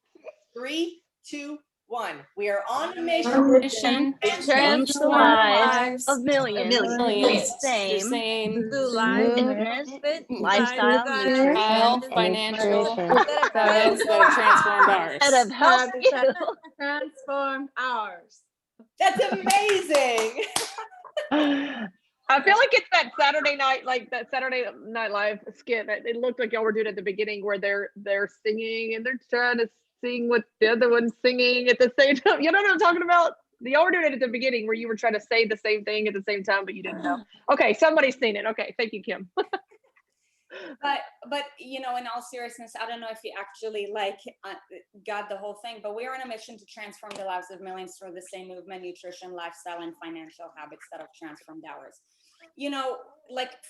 3, 2, 1. We are on a mission to change the lives of millions. The same blue life, fitness, lifestyle, nutrition, financial habits that transformed ours. that have helped you. transform ours. That's amazing. I feel like it's that Saturday Night Live skit that it looked like y'all were doing at the beginning, where they're singing and they're trying to sing what the other one's singing at the same time. You know what I'm talking about? Y'all were doing it at the beginning, where you were trying to say the same thing at the same time, but you didn't know. Okay, somebody's seen it. Okay, thank you, Kim. But in all seriousness, I don't know if you actually got the whole thing, but we're on a mission to transform the lives of millions through the same movement, nutrition, lifestyle, and financial habits that have transformed ours.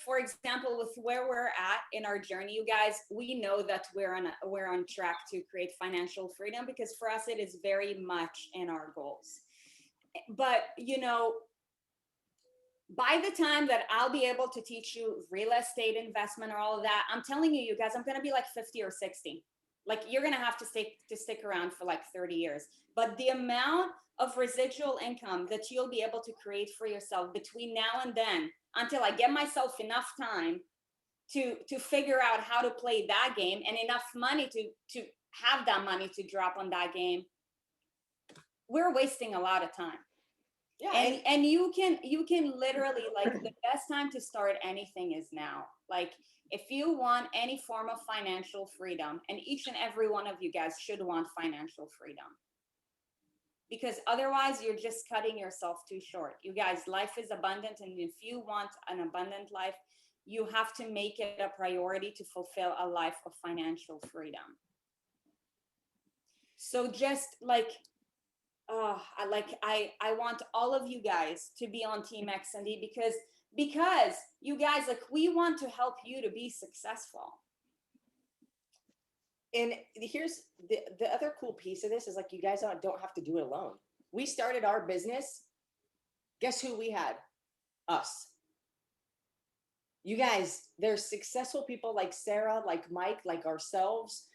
For example, with where we're at in our journey, you guys, we know that we're on track to create financial freedom, because for us, it is very much in our goals. But, by the time that I'll be able to teach you real estate investment or all of that, I'm telling you guys, I'm going to be like 50 or 60. Like, you're going to have to stick around for like 30 years. But the amount of residual income that you'll be able to create for yourself between now and then, until I get myself enough time to figure out how to play that game, and enough money to have that money to drop on that game, we're wasting a lot of time. Yeah, and you can literally, like, the best time to start anything is now. Like, if you want any form of financial freedom, and each and every one of you guys should want financial freedom, because otherwise you're just cutting yourself too short. You guys, life is abundant, and if you want an abundant life, you have to make it a priority to fulfill a life of financial freedom. So just I want all of you guys to be on Team X&D, because you guys, we want to help you to be successful. And here's the other cool piece of this is, you guys don't have to do it alone. We started our business. Guess who we had? Us. You guys, there's successful people like Sarah, like Mike, like ourselves.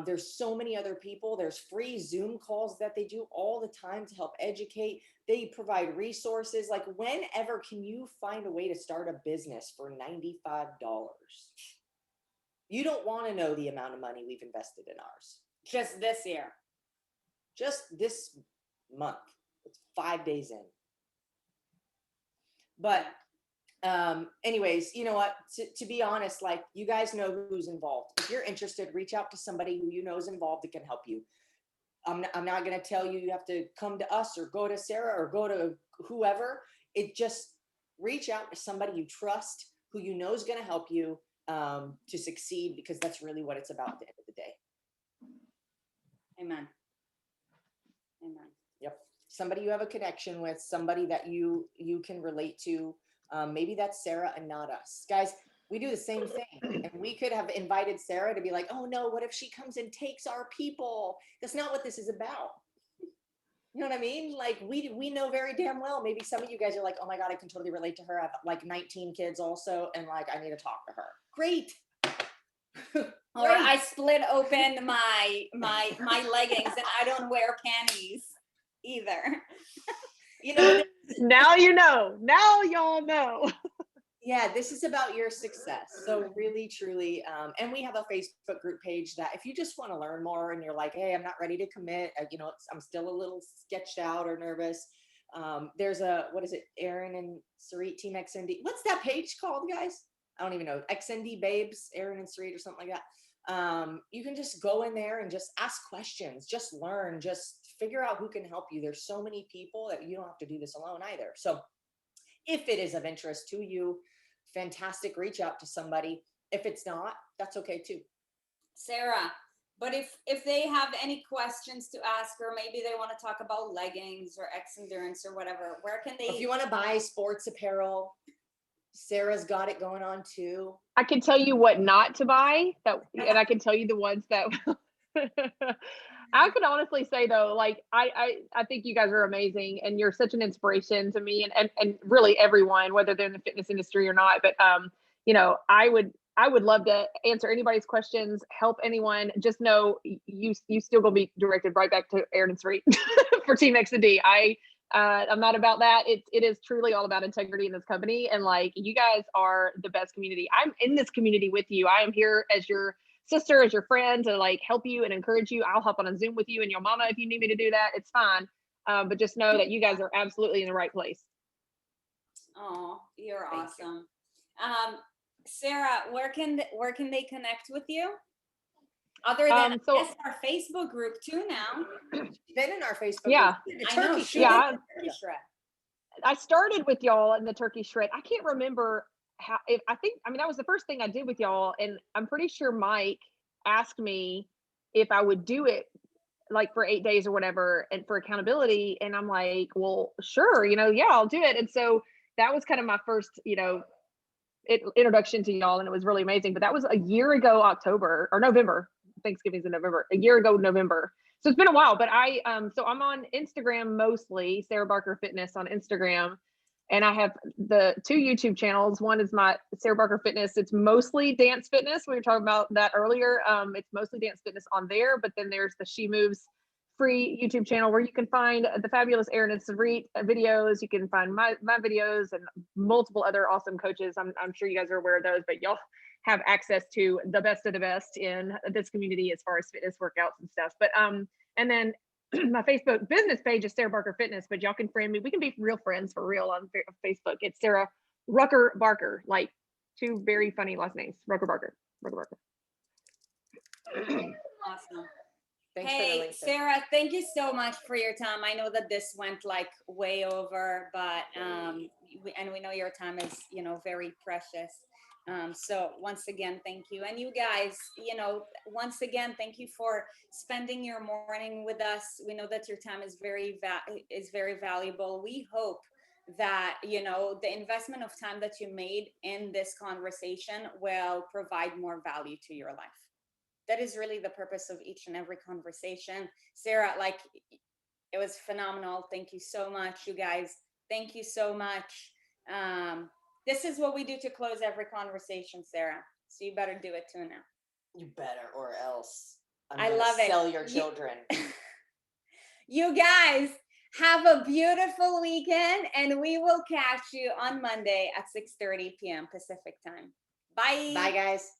There's so many other people. There's free Zoom calls that they do all the time to help educate. They provide resources. Like, whenever can you find a way to start a business for $95? You don't want to know the amount of money we've invested in ours. Just this year. Just this month. It's 5 days in. But anyways, you know what, to be honest, like, you guys know who's involved. If you're interested, reach out to somebody who you know is involved that can help you. I'm not going to tell you you have to come to us or go to Sarah or go to whoever. It just reach out to somebody you trust, who you know is going to help you to succeed, because that's really what it's about at the end of the day. Amen. Amen. Yep. Somebody you have a connection with, somebody that you can relate to. Maybe that's Sarah and not us. Guys, we do the same thing. And we could have invited Sarah to be like, oh no, what if she comes and takes our people? That's not what this is about. You know what I mean? Like, we know very damn well, maybe some of you guys are like, oh my God, I can totally relate to her. I have like 19 kids also. And like, I need to talk to her. Great. Or I split open my leggings and I don't wear panties either. You know, now y'all know. Yeah, this is about your success. So really, truly, and we have a Facebook group page that if you just want to learn more and you're like, hey, I'm not ready to commit, you know, I'm still a little sketched out or nervous. There's what is it? Erin and Sarit Team XND. What's that page called, guys? I don't even know. XND Babes, Erin and Sarit or something like that. You can just go in there and just ask questions, just learn, just figure out who can help you. There's so many people that you don't have to do this alone either. So if it is of interest to you, fantastic, reach out to somebody. If it's not, that's okay too. Sarah, but if they have any questions to ask, or maybe they want to talk about leggings or X endurance or whatever, where can they? If you want to buy sports apparel, Sarah's got it going on too. I can tell you what not to buy, and I can tell you the ones that I could honestly say though, like I think you guys are amazing and you're such an inspiration to me and really everyone, whether they're in the fitness industry or not. But you know, I would love to answer anybody's questions, help anyone. Just know you still gonna be directed right back to Erin and Sarit for Team XD. I'm not about that. It is truly all about integrity in this company. And like, you guys are the best community. I'm in this community with you. I am here as your sister, as your friend, to like help you and encourage you. I'll hop on a Zoom with you and your mama if you need me to do that. It's fine. But just know that you guys are absolutely in the right place. Oh, you're awesome. Sarah, where can they connect with you? Other than our Facebook group too now. Been in our Facebook group. I started with y'all in the turkey shred. I can't remember how, that was the first thing I did with y'all. And I'm pretty sure Mike asked me if I would do it like for 8 days or whatever, and for accountability. And I'm like, well, sure, yeah, I'll do it. And so that was kind of my first, introduction to y'all. And it was really amazing. But that was a year ago, November. Thanksgiving's in November, a year ago, November. So it's been a while, but so I'm on Instagram mostly, Sarah Barker Fitness on Instagram. And I have the 2 YouTube channels. One is my Sarah Barker Fitness. It's mostly dance fitness. We were talking about that earlier. It's mostly dance fitness on there, but then there's the She Moves free YouTube channel where you can find the fabulous Erin and Sarit videos. You can find my videos and multiple other awesome coaches. I'm sure you guys are aware of those, but y'all have access to the best of the best in this community as far as fitness workouts and stuff. But and then my Facebook business page is Sarah Barker Fitness, but y'all can friend me. We can be real friends for real on Facebook. It's Sarah Rucker Barker, like 2 very funny last names. Rucker Barker. Awesome. Hey, Sarah, thank you so much for your time. I know that this went like way over, but we know your time is, very precious. So once again, thank you. And you guys, once again, thank you for spending your morning with us. We know that your time is very valuable. We hope that, the investment of time that you made in this conversation will provide more value to your life. That is really the purpose of each and every conversation. Sarah, it was phenomenal. Thank you so much, you guys. Thank you so much. This is what we do to close every conversation, Sarah. So you better do it too now. You better, or else I love it. Sell your children. You guys have a beautiful weekend, and we will catch you on Monday at 6:30 p.m. Pacific time. Bye. Bye, guys.